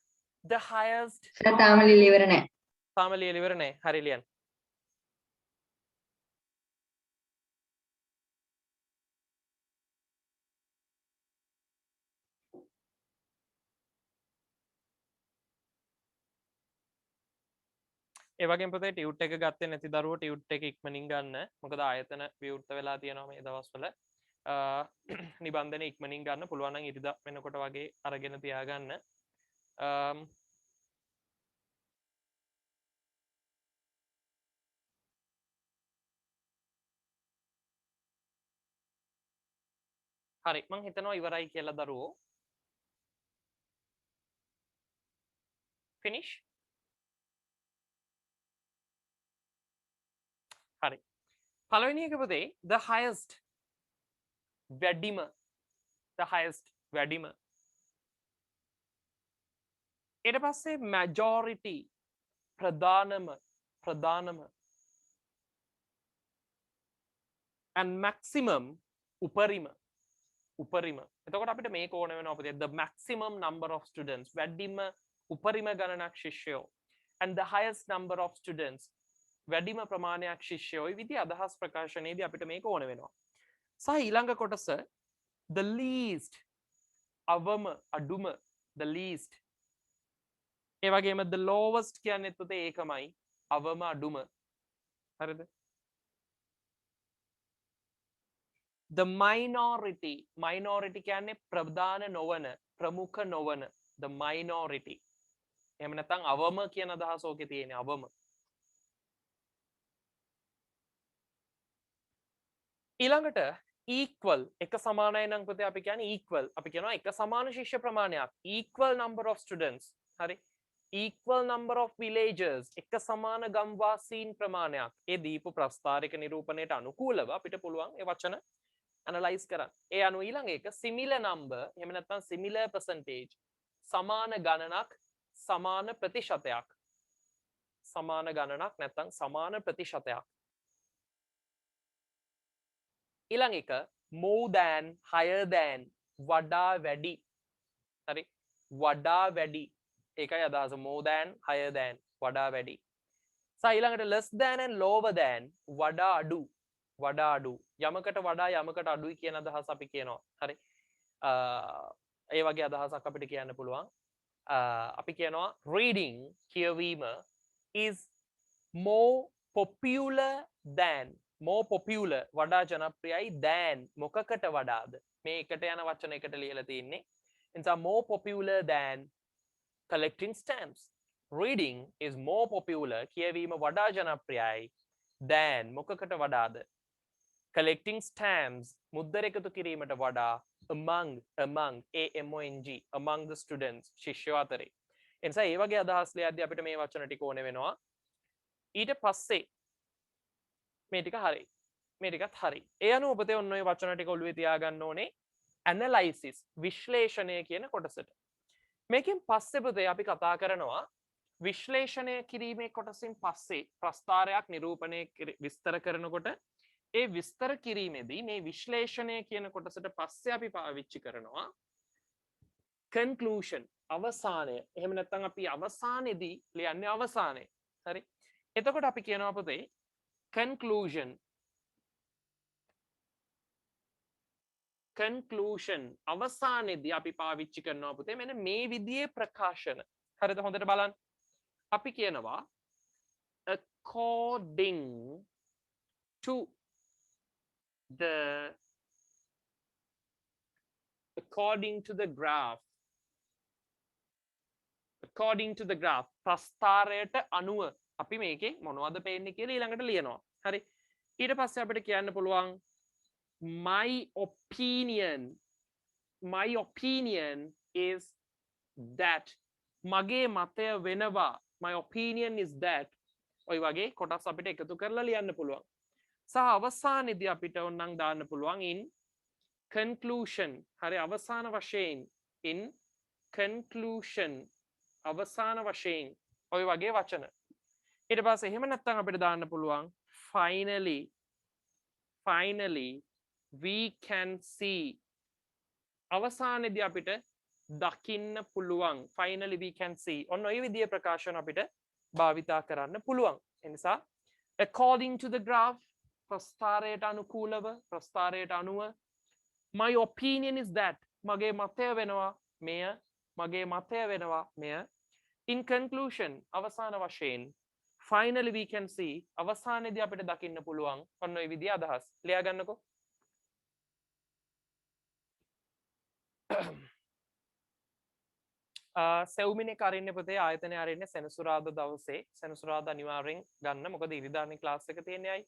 The highest. Sir තාම ලියලා ඉවර නැහැ. තාම ලියලා ඉවර නැහැ. හරි ලියන්න. ඒ වගේම පුතේ ටියුට් එක ගත්තේ නැති දරුවෝ ටියුට් එක ඉක්මනින් ගන්න. මොකද ආයතන විවෘත වෙලා තියෙනවා මේ දවස්වල. නිබන්ධන ඉක්මනින් ගන්න පුළුවන් නම් ඉරිදා වෙනකොට වගේ අරගෙන තියාගන්න හරි මං හිතනවා ඉවරයි කියලා දරුවෝ finish හරි පළවෙනි එක පුතේ the highest වැඩිම the highest වැඩිම ඊට පස්සේ majority ප්‍රධානම and maximum උපරිම එතකොට අපිට මේක ඕන වෙනවා අපිට the maximum number of students වැඩිම උපරිම ගණනක් ශිෂ්‍යයෝ and the highest number of students වැඩිම ප්‍රමාණයක් ශිෂ්‍යයෝ මේ විදිහ අදහස් ප්‍රකාශනයේදී අපිට මේක ඕන වෙනවා සහ ඊළඟ කොටස the least අවම අඩුම the least ඒ වගේම the lowest කියන්නේත් උතේ ඒකමයි අවම අඩුම හරිද the minority කියන්නේ ප්‍රධාන නොවන ප්‍රමුඛ නොවන the minority එහෙම නැත්නම් අවම කියන අදහස ඕකේ තියෙන්නේ අවම ඊළඟට equal එක සමානයි නම් පුතේ අපි කියන්නේ equal අපි කියනවා එක සමාන ශිෂ්‍ය ප්‍රමාණයක් equal number of students හරි equal number of villagers එක සමාන ගම්වාසීන් ප්‍රමාණයක් ඒ දීපු ප්‍රස්ථාරික නිරූපණයට අනුකූලව අපිට පුළුවන් ඒ වචන analyze කරන්න ඒ අනුව ඊළඟ එක similar number එහෙම නැත්නම් similar percentage සමාන ගණනක් සමාන ප්‍රතිශතයක් සමාන ගණනක් නැත්නම් සමාන ප්‍රතිශතයක් ඊළඟ එක more than higher than වඩා වැඩි හරි වඩා වැඩි ඒකයි අදහස more than higher than වඩා වැඩි සහ ඊළඟට less than and lower than වඩා අඩු යමකට වඩා යමකට අඩුයි කියන අදහස අපි කියනවා හරි ඒ වගේ අදහසක් අපිට කියන්න පුළුවන් අපි කියනවා reading කියවීම is more popular වඩා ජනප්‍රියයි than මොකකට වඩාද මේ එකට යන වචන එකට ලියලා තියෙන්නේ එනිසා more popular than collecting stamps reading is more popular කියවීම වඩා ජනප්‍රියයි than මොකකට වඩාද collecting stamps මුද්දර එකතු කිරීමට වඩා among among the students ශිෂ්‍යයෝ අතරේ එනිසා ඒ වගේ අදහස් ලියද්දී අපිට මේ වචන ටික ඕනේ වෙනවා ඊට පස්සේ මේ ටික හරි මේ ටිකත් හරි ඒ අනුව ඔබතේ ඔන්න ඔය වචන ටික ඔළුවේ තියාගන්න ඕනේ analysis විශ්ලේෂණය කියන කොටසට මේකෙන් පස්සේ පුතේ අපි කතා කරනවා විශ්ලේෂණය කිරීමේ කොටසින් පස්සේ ප්‍රස්ථාරයක් නිරූපණය විස්තර කරනකොට ඒ විස්තර කිරීමේදී මේ විශ්ලේෂණය කියන කොටසට පස්සේ අපි පාවිච්චි කරනවා conclusion අවසානය එහෙම නැත්නම් අපි අවසානයේදී ලියන්නේ අවසානය හරි එතකොට අපි කියනවා පුතේ conclusion අවසානයේදී අපි පාවිච්චි කරනවා පුතේ මෙන්න මේ විදිහේ ප්‍රකාශන හරිද හොඳට බලන්න අපි කියනවා according to the graph ප්‍රස්ථාරයට අනුව අපි මේකේ මොනවද පේන්නේ කියලා ඊළඟට ලියනවා හරි ඊට පස්සේ අපිට කියන්න පුළුවන් my opinion is that මගේ මතය වෙනවා my opinion is that ඔය වගේ කොටස් අපිට එකතු කරලා ලියන්න පුළුවන් සහ අවසානයේදී අපිට ඕනනම් දාන්න පුළුවන් in conclusion හරි අවසාන වශයෙන් in conclusion අවසාන වශයෙන් ඔය වගේ වචන ඊට පස්සේ එහෙම නැත්නම් අපිට දාන්න පුළුවන් finally we can see අවසානයේදී අපිට දකින්න පුළුවන් finally we can see ඔන්න ඔය විදිහේ ප්‍රකාශන අපිට භාවිතා කරන්න පුළුවන් ඒ නිසා according to the graph ප්‍රස්ථාරයට අනුකූලව ප්‍රස්ථාරයට අනුව my opinion is that මගේ මතය වෙනවා මෙය in conclusion අවසාන වශයෙන් finally we can see අවසානයේදී අපිට දකින්න පුළුවන් ඔන්න ඔය විදිහ අදහස් ලියා ගන්නකෝ සෙව්මිනේ කරින්නේ පුතේ ආයතනයේ අරින්නේ සෙනසුරාදා දවසේ සෙනසුරාදා අනිවාර්යෙන් ගන්න මොකද ඉරිදානේ ක්ලාස් එක තියෙන්නේ අය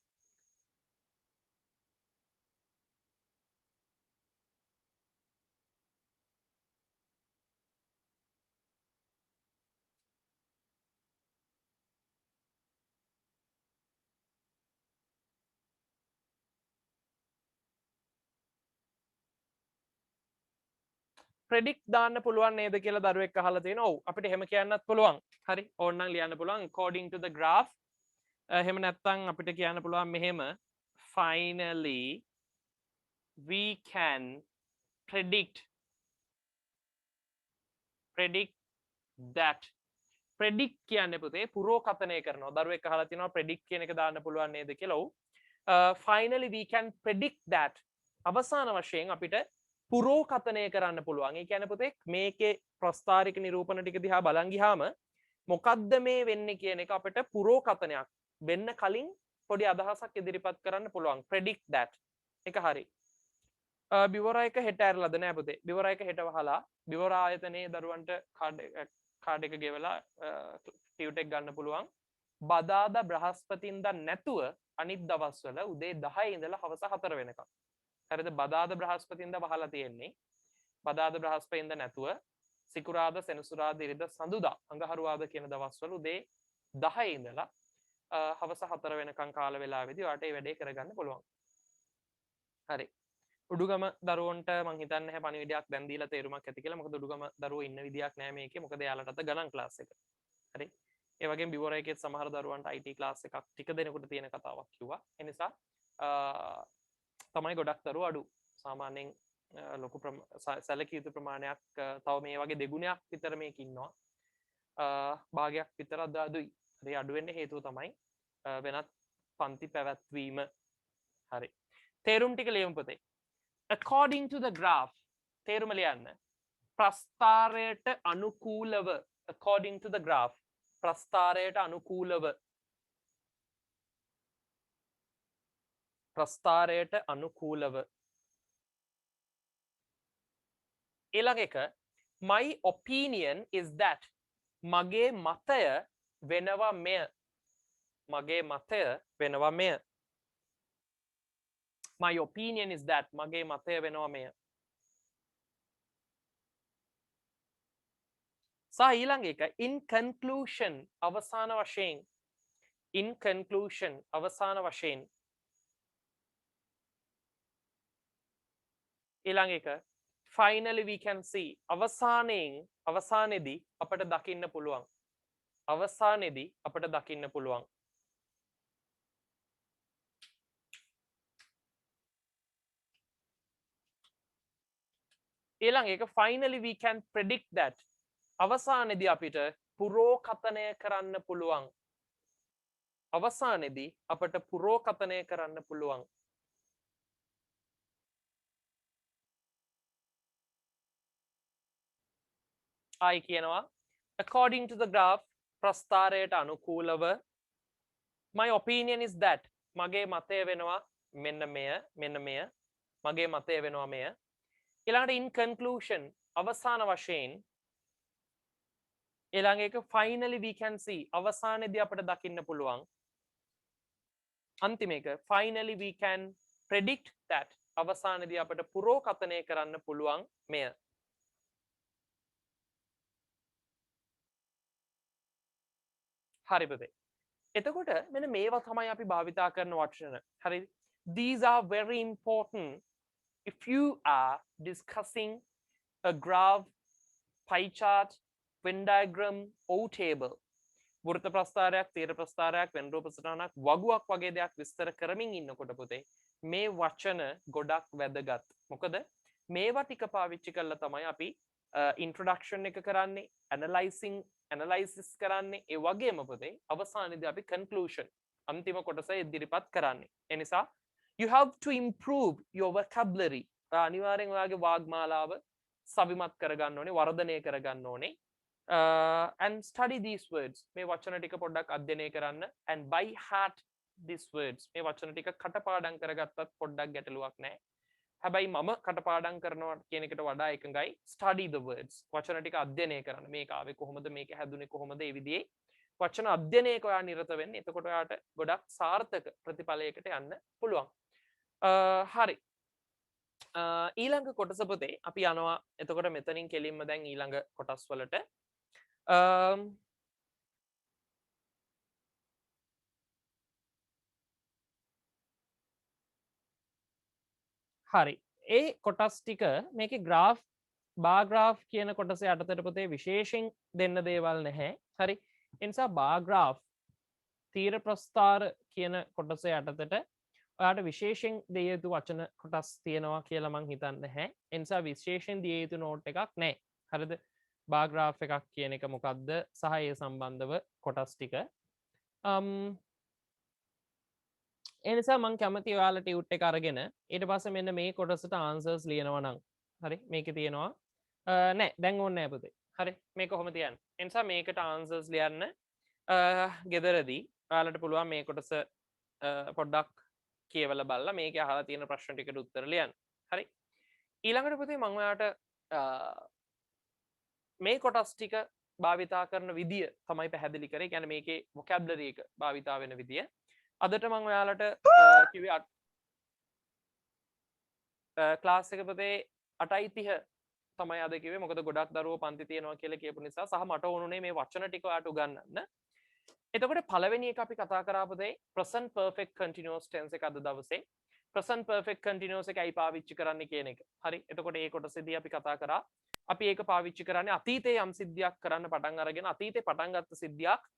ප්‍රෙඩික්ට් දාන්න පුළුවන් නේද කියලා දරුවෙක් අහලා තියෙනවා. ඔව් අපිට එහෙම කියන්නත් පුළුවන්. හරි ඕනනම් ලියන්න පුළුවන් according to the graph. එහෙම නැත්නම් අපිට කියන්න පුළුවන් මෙහෙම finally we can predict that. predict කියන්නේ පුතේ පුරෝකතනය කරනවා. දරුවෙක් අහලා තිනවා predict කියන එක දාන්න පුළුවන් නේද කියලා. ඔව්. finally we can predict that. අවසාන වශයෙන් අපිට පුරෝකතනය කරන්න පුළුවන්. ඒ කියන්නේ පුතේ මේකේ ප්‍රස්ථාරික නිරූපණ ටික දිහා බලන් ගියාම මොකද්ද මේ වෙන්නේ කියන එක අපිට පුරෝකතනයක් වෙන්න කලින් පොඩි අදහසක් ඉදිරිපත් කරන්න පුළුවන්. predict that. එක හරි. බිවර එක හෙට ඇරලාද නෑ පුතේ. බිවර එක හෙට වහලා බිවර ආයතනයේ දරුවන්ට කාඩ් එක ගෙවලා ටියුට් එක ගන්න පුළුවන්. බදාදා බ්‍රහස්පතින්දා නැතුව අනිත් දවස්වල උදේ 10 ඉඳලා හවස 4 වෙනකම්. හරිද? බදාදා බ්‍රහස්පතින්දා වහලා තියෙන්නේ. බදාදා බ්‍රහස්පතින්දා නැතුව සිකුරාදා සෙනසුරාදා ඉරිදා සඳුදා අඟහරුවාදා කියන දවස්වල උදේ 10 ඉඳලා හවස 4 වෙනකම් කාල වේලාවෙදී ඔයාලට මේ වැඩේ කරගන්න පුළුවන්. හරි. උඩුගම දරුවන්ට මං හිතන්නේ නැහැ පණිවිඩයක් දැන් දීලා තේරුමක් ඇති කියලා. මොකද උඩුගම දරුවෝ ඉන්න විදියක් නැහැ මේකේ. මොකද එයාලටත් ගණන් ක්ලාස් එක. හරි. ඒ වගේම බිවර එකේ සමහර දරුවන්ට IT ක්ලාස් එකක් ටික දෙනෙකුට තියෙන කතාවක් කිව්වා. ඒ නිසා තමයි ගොඩක් දරුවෝ අඩු. සාමාන්‍යයෙන් ලොකු සැලකිය යුතු ප්‍රමාණයක් තව මේ වගේ දෙගුණයක් විතර මේක ඉන්නවා. භාගයක් විතර අඩුයි. හරි අඩු වෙන්න හේතුව තමයි වෙනත් පන්ති පැවැත්වීම. හරි. තේරුම් ටික ලියමු පුතේ. according to the graph තේරුම ලියන්න. ප්‍රස්ථාරයට අනුකූලව according to the graph ප්‍රස්ථාරයට අනුකූලව ප්‍රස්ථාරයට අනුකූලව ඊළඟ එක my opinion is that මගේ මතය වෙනවා මෙය. මගේ මතය වෙනවා මෙය. my opinion is that මගේ මතය වෙනවා මෙය. සහ ඊළඟ එක in conclusion අවසාන වශයෙන්. in conclusion අවසාන වශයෙන්. ඊළඟ එක finally we can see අවසානයේදී අපට දකින්න පුළුවන්. අවසානයේදී අපට දකින්න පුළුවන්. ඊළඟ එක finally we can predict that අවසානයේදී අපිට පුරෝකතනය කරන්න පුළුවන්. අවසානයේදී අපට පුරෝකතනය කරන්න පුළුවන්. ආයි කියනවා according to the graph ප්‍රස්ථාරයට අනුකූලව my opinion is that මගේ මතය වෙනවා මෙන්න මෙය මෙන්න මෙය මගේ මතය වෙනවා මෙය. ඊළඟට in conclusion අවසාන වශයෙන්. ඊළඟ එක finally we can see අවසානයේදී අපිට දකින්න පුළුවන්. අන්තිම එක finally we can predict that අවසානයේදී අපිට පුරෝකතනය කරන්න පුළුවන් මෙය. හරි පුතේ. එතකොට මෙන්න මේවා තමයි අපි භාවිතා කරන වචන. හරි. These are very important if you are discussing a graph, pie chart, Venn diagram or table. වෘත්ත ප්‍රස්ථාරයක්, තීර ප්‍රස්ථාරයක්, වෙන් රූප සටහනක් වගුවක් වගේ දෙයක් විස්තර කරමින් ඉන්නකොට පුතේ මේ වචන ගොඩක් වැදගත්. මොකද මේවා ටික පාවිච්චි කරලා තමයි අපි introduction එක කරන්නේ, analysis කරන්නේ, ඒ වගේම පුතේ අවසානයේදී අපි conclusion අන්තිම කොටස ඉදිරිපත් කරන්නේ. ඒ නිසා you have to improve your vocabulary. අනිවාර්යෙන් ඔයාගේ වාග්මාලාව සවිමත් කරගන්න ඕනේ, වර්ධනය කරගන්න ඕනේ. And study these words. මේ වචන ටික පොඩ්ඩක් අධ්‍යයනය කරන්න and by heart these words. මේ වචන ටික කටපාඩම් කරගත්තත් පොඩ්ඩක් ගැටලුවක් නැහැ. හැබැයි මම කටපාඩම් කරනවා කියන එකට වඩා එකඟයි study the words. වචන ටික අධ්‍යයනය කරන්න. මේක ආවේ කොහොමද, මේක හැදුනේ කොහොමද, ඒ විදිහේ වචන අධ්‍යයනයක ඔයා නිරත වෙන්න. එතකොට ඔයාට ගොඩක් සාර්ථක ප්‍රතිඵලයකට යන්න පුළුවන්. හරි. ඊළඟ කොටස පුතේ අපි යනවා එතකොට මෙතනින් කෙලින්ම දැන් ඊළඟ කොටස් වලට. හරි. ඒ කොටස් ටික මේකේ graph බාර් ග්‍රාෆ් කියන කොටසේ යටතට පුතේ විශේෂයෙන් දෙන්න දේවල් නැහැ. හරි. ඒ නිසා බාර් ග්‍රාෆ් තීර ප්‍රස්ථාර කියන කොටස යටතට ඔයාට විශේෂයෙන් දිය යුතු වචන කොටස් තියෙනවා කියලා මං හිතන්නේ නැහැ. ඒ නිසා විශේෂයෙන් දිය යුතු නෝට් එකක් නැහැ. හරිද? බාර් ග්‍රාෆ් එකක් කියන එක මොකක්ද සහ ඒ සම්බන්ධව කොටස් ටික. ඒ නිසා මං කැමති ඔයාලා ටියුට් එක අරගෙන ඊට පස්සේ මෙන්න මේ කොටසට ආන්සර්ස් ලියනවා නම් හරි මේකේ තියෙනවා නෑ දැන් ඕනේ නෑ පුතේ. හරි මේක කොහොම තියන්නේ? ඒ නිසා මේකට ආන්සර්ස් ලියන්න ගෙදරදී ඔයාලට පුළුවන් මේ කොටස පොඩ්ඩක් කියවලා බලලා මේකේ අහලා තියෙන ප්‍රශ්න ටිකට උත්තර ලියන්න. හරි. ඊළඟට පුතේ මම ඔයාලට මේ කොටස් ටික භාවිතා කරන විදිය තමයි පැහැදිලි කරේ. කියන්නේ මේකේ vocabulary එක භාවිතා වෙන විදිය. අදට මම ඔයාලට කිව්වේ ක්ලාස් එක පුතේ 8:30 තමයි අද කිව්වේ. මොකද ගොඩක් දරුවෝ පන්ති තියනවා කියලා කියපු නිසා සහ මට ඕනුනේ මේ වචන ටික ඔයාලට උගන්වන්න. එතකොට පළවෙනි එක අපි කතා කරා පුතේ present perfect continuous tense එක අද දවසේ. present perfect continuous එක ඇයි පාවිච්චි කරන්නේ කියන එක. හරි. එතකොට මේ කොටසේදී අපි කතා කරා අපි ඒක පාවිච්චි කරන්නේ අතීතයේ යම් සිද්ධියක් කරන්න පටන් අරගෙන අතීතේ පටන් ගත්ත සිද්ධියක්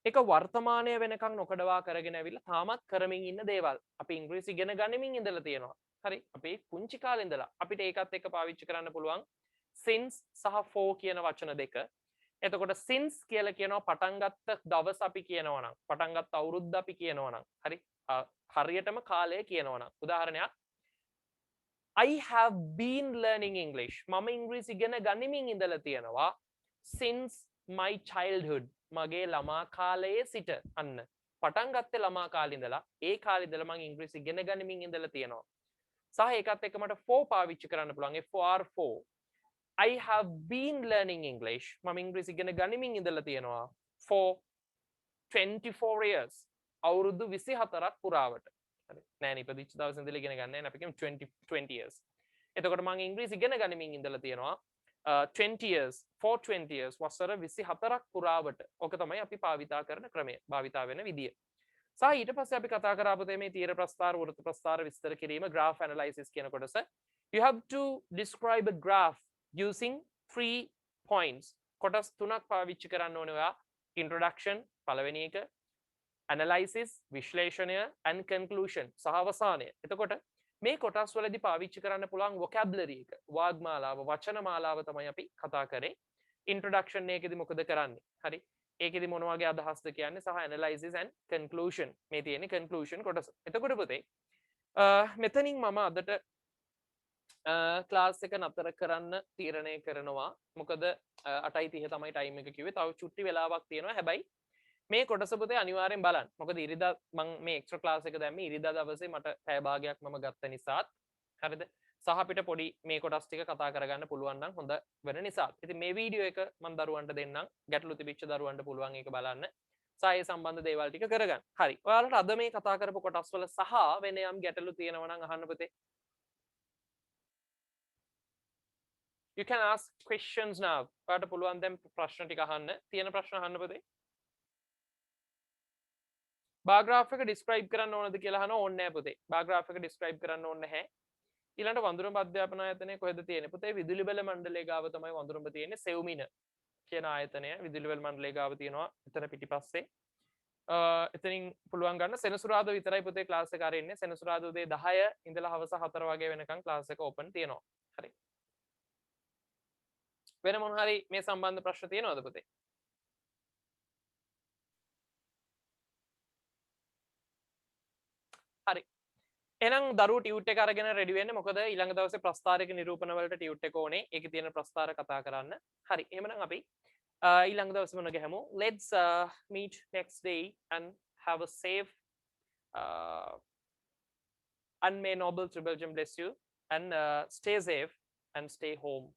ඒක වර්තමානය වෙනකන් නොකඩවා කරගෙන ඇවිල්ලා තාමත් කරමින් ඉන්න දේවල්. අපි ඉංග්‍රීසි ඉගෙන ගනිමින් ඉඳලා තියෙනවා. හරි. අපි පුංචි කාලේ ඉඳලා අපිට ඒකත් එක්ක පාවිච්චි කරන්න පුළුවන් since සහ for කියන වචන දෙක. එතකොට since කියලා කියනවා පටන් ගත්ත දවස් අපි කියනවා නම් පටන් ගත්ත අවුරුද්ද අපි කියනවා නම් හරි හරියටම කාලය කියනවා නම් උදාහරණයක් I have been learning English මම ඉංග්‍රීසි ඉගෙන ගනිමින් ඉඳලා තියෙනවා since my childhood මගේ ළමා කාලයේ සිට අන්න පටන් ගත්තේ ළමා කාලේ ඉඳලා ඒ කාලේ ඉඳලා මම ඉංග්‍රීසි ඉගෙන ගනිමින් ඉඳලා තියෙනවා සහ ඒකත් එක්ක මට for පාවිච්චි කරන්න පුළුවන් for I have been learning English මම ඉංග්‍රීසි ඉගෙන ගනිමින් ඉඳලා තියෙනවා for 24 years අවුරුදු 24ක් පුරාවට හරි නෑ නේ ඉපදිච්ච දවසේ ඉඳලා ඉගෙන ගන්න නෑ අපි කියමු 20 years එතකොට මම ඉංග්‍රීසි ඉගෙන ගනිමින් ඉඳලා තියෙනවා 20 years for 20 years වසර 24ක් පුරාවට ඔක තමයි අපි භාවිතා කරන ක්‍රමය භාවිතා වෙන විදිය සහ ඊට පස්සේ අපි කතා කරා පුතේ මේ තීර ප්‍රස්ථාර වෘත්ත ප්‍රස්ථාර විස්තර කිරීම graph analysis කියන කොටස you have to describe a graph using 3 points කොටස් තුනක් පාවිච්චි කරන්න ඕනේ ඔයා introduction පළවෙනි එක analysis විශ්ලේෂණය and conclusion සහ අවසානය එතකොට මේ කොටස් වලදී පාවිච්චි කරන්න පුළුවන් vocabulary එක වාග්මාලාව වචන මාලාව තමයි අපි කතා කරේ introduction එකේදී මොකද කරන්නේ හරි ඒකෙදි මොන වගේ අදහස්ද කියන්නේ සහ analysis and conclusion මේ තියෙන්නේ conclusion කොටස එතකොට පුතේ මෙතනින් මම අදට ක්ලාස් එක නතර කරන්න තීරණය කරනවා මොකද 8:30 තමයි ටයිම් එක කිව්වේ තව චුට්ටි වෙලාවක් තියෙනවා හැබැයි මේ කොටස පුතේ අනිවාර්යෙන් බලන්න මොකද ඉරිදා මම මේ එක්ස්ට්‍රා ක්ලාස් එක දැම්මේ ඉරිදා දවසේ මට පැය භාගයක් මම ගත්ත නිසාත් හරිද සහ අපිට පොඩි මේ කොටස් ටික කතා කරගන්න පුළුවන් නම් හොඳ වෙන නිසා. ඉතින් මේ වීඩියෝ එක මම දරුවන්ට දෙන්නම් ගැටලු තිබිච්ච දරුවන්ට පුළුවන් ඒක බලන්න සහ ඒ සම්බන්ධ දේවල් ටික කරගන්න. හරි. ඔයාලට අද මේ කතා කරපු කොටස් වල සහ වෙන යම් ගැටලු තියෙනවා නම් අහන්න පුතේ. You can ask questions now. ඔයාලට පුළුවන් දැන් ප්‍රශ්න ටික අහන්න. තියෙන ප්‍රශ්න අහන්න පුතේ. bar graph එක describe කරන්න ඕනද කියලා අහනවා ඕනේ නැහැ පුතේ. bar graph එක describe කරන්න ඕනේ නැහැ. ඊළඟට වඳුරඹ අධ්‍යාපන ආයතනය කොහෙද තියෙන්නේ? පුතේ විදුලි බල මණ්ඩලයේ ගාව තමයි වඳුරඹ තියෙන්නේ. සෙව්මින කියන ආයතනය විදුලි බල මණ්ඩලයේ ගාව තියෙනවා. එතන පිටිපස්සේ. එතනින් පුළුවන් ගන්න සෙනසුරාදා විතරයි පුතේ ක්ලාස් එක ආරෙන්නේ. සෙනසුරාදා උදේ 10 ඉඳලා හවස 4 වගේ වෙනකන් ක්ලාස් එක ඕපන් තියෙනවා. හරි. වෙන මොන හරි මේ සම්බන්ධ ප්‍රශ්න තියෙනවද පුතේ? හරි. එහෙනම් දරුවෝ ටියුට් එක අරගෙන රෙඩි වෙන්න මොකද ඊළඟ දවසේ ප්‍රස්ථාරික නිරූපණ වලට ටියුට් එක ඕනේ. ඒකේ තියෙන ප්‍රස්ථාර කතා කරන්න. හරි. එහෙනම් අපි ඊළඟ දවසේ මොන ගහමු. Let's meet next day and have a safe and may noble to Belgium bless you and stay safe and stay home.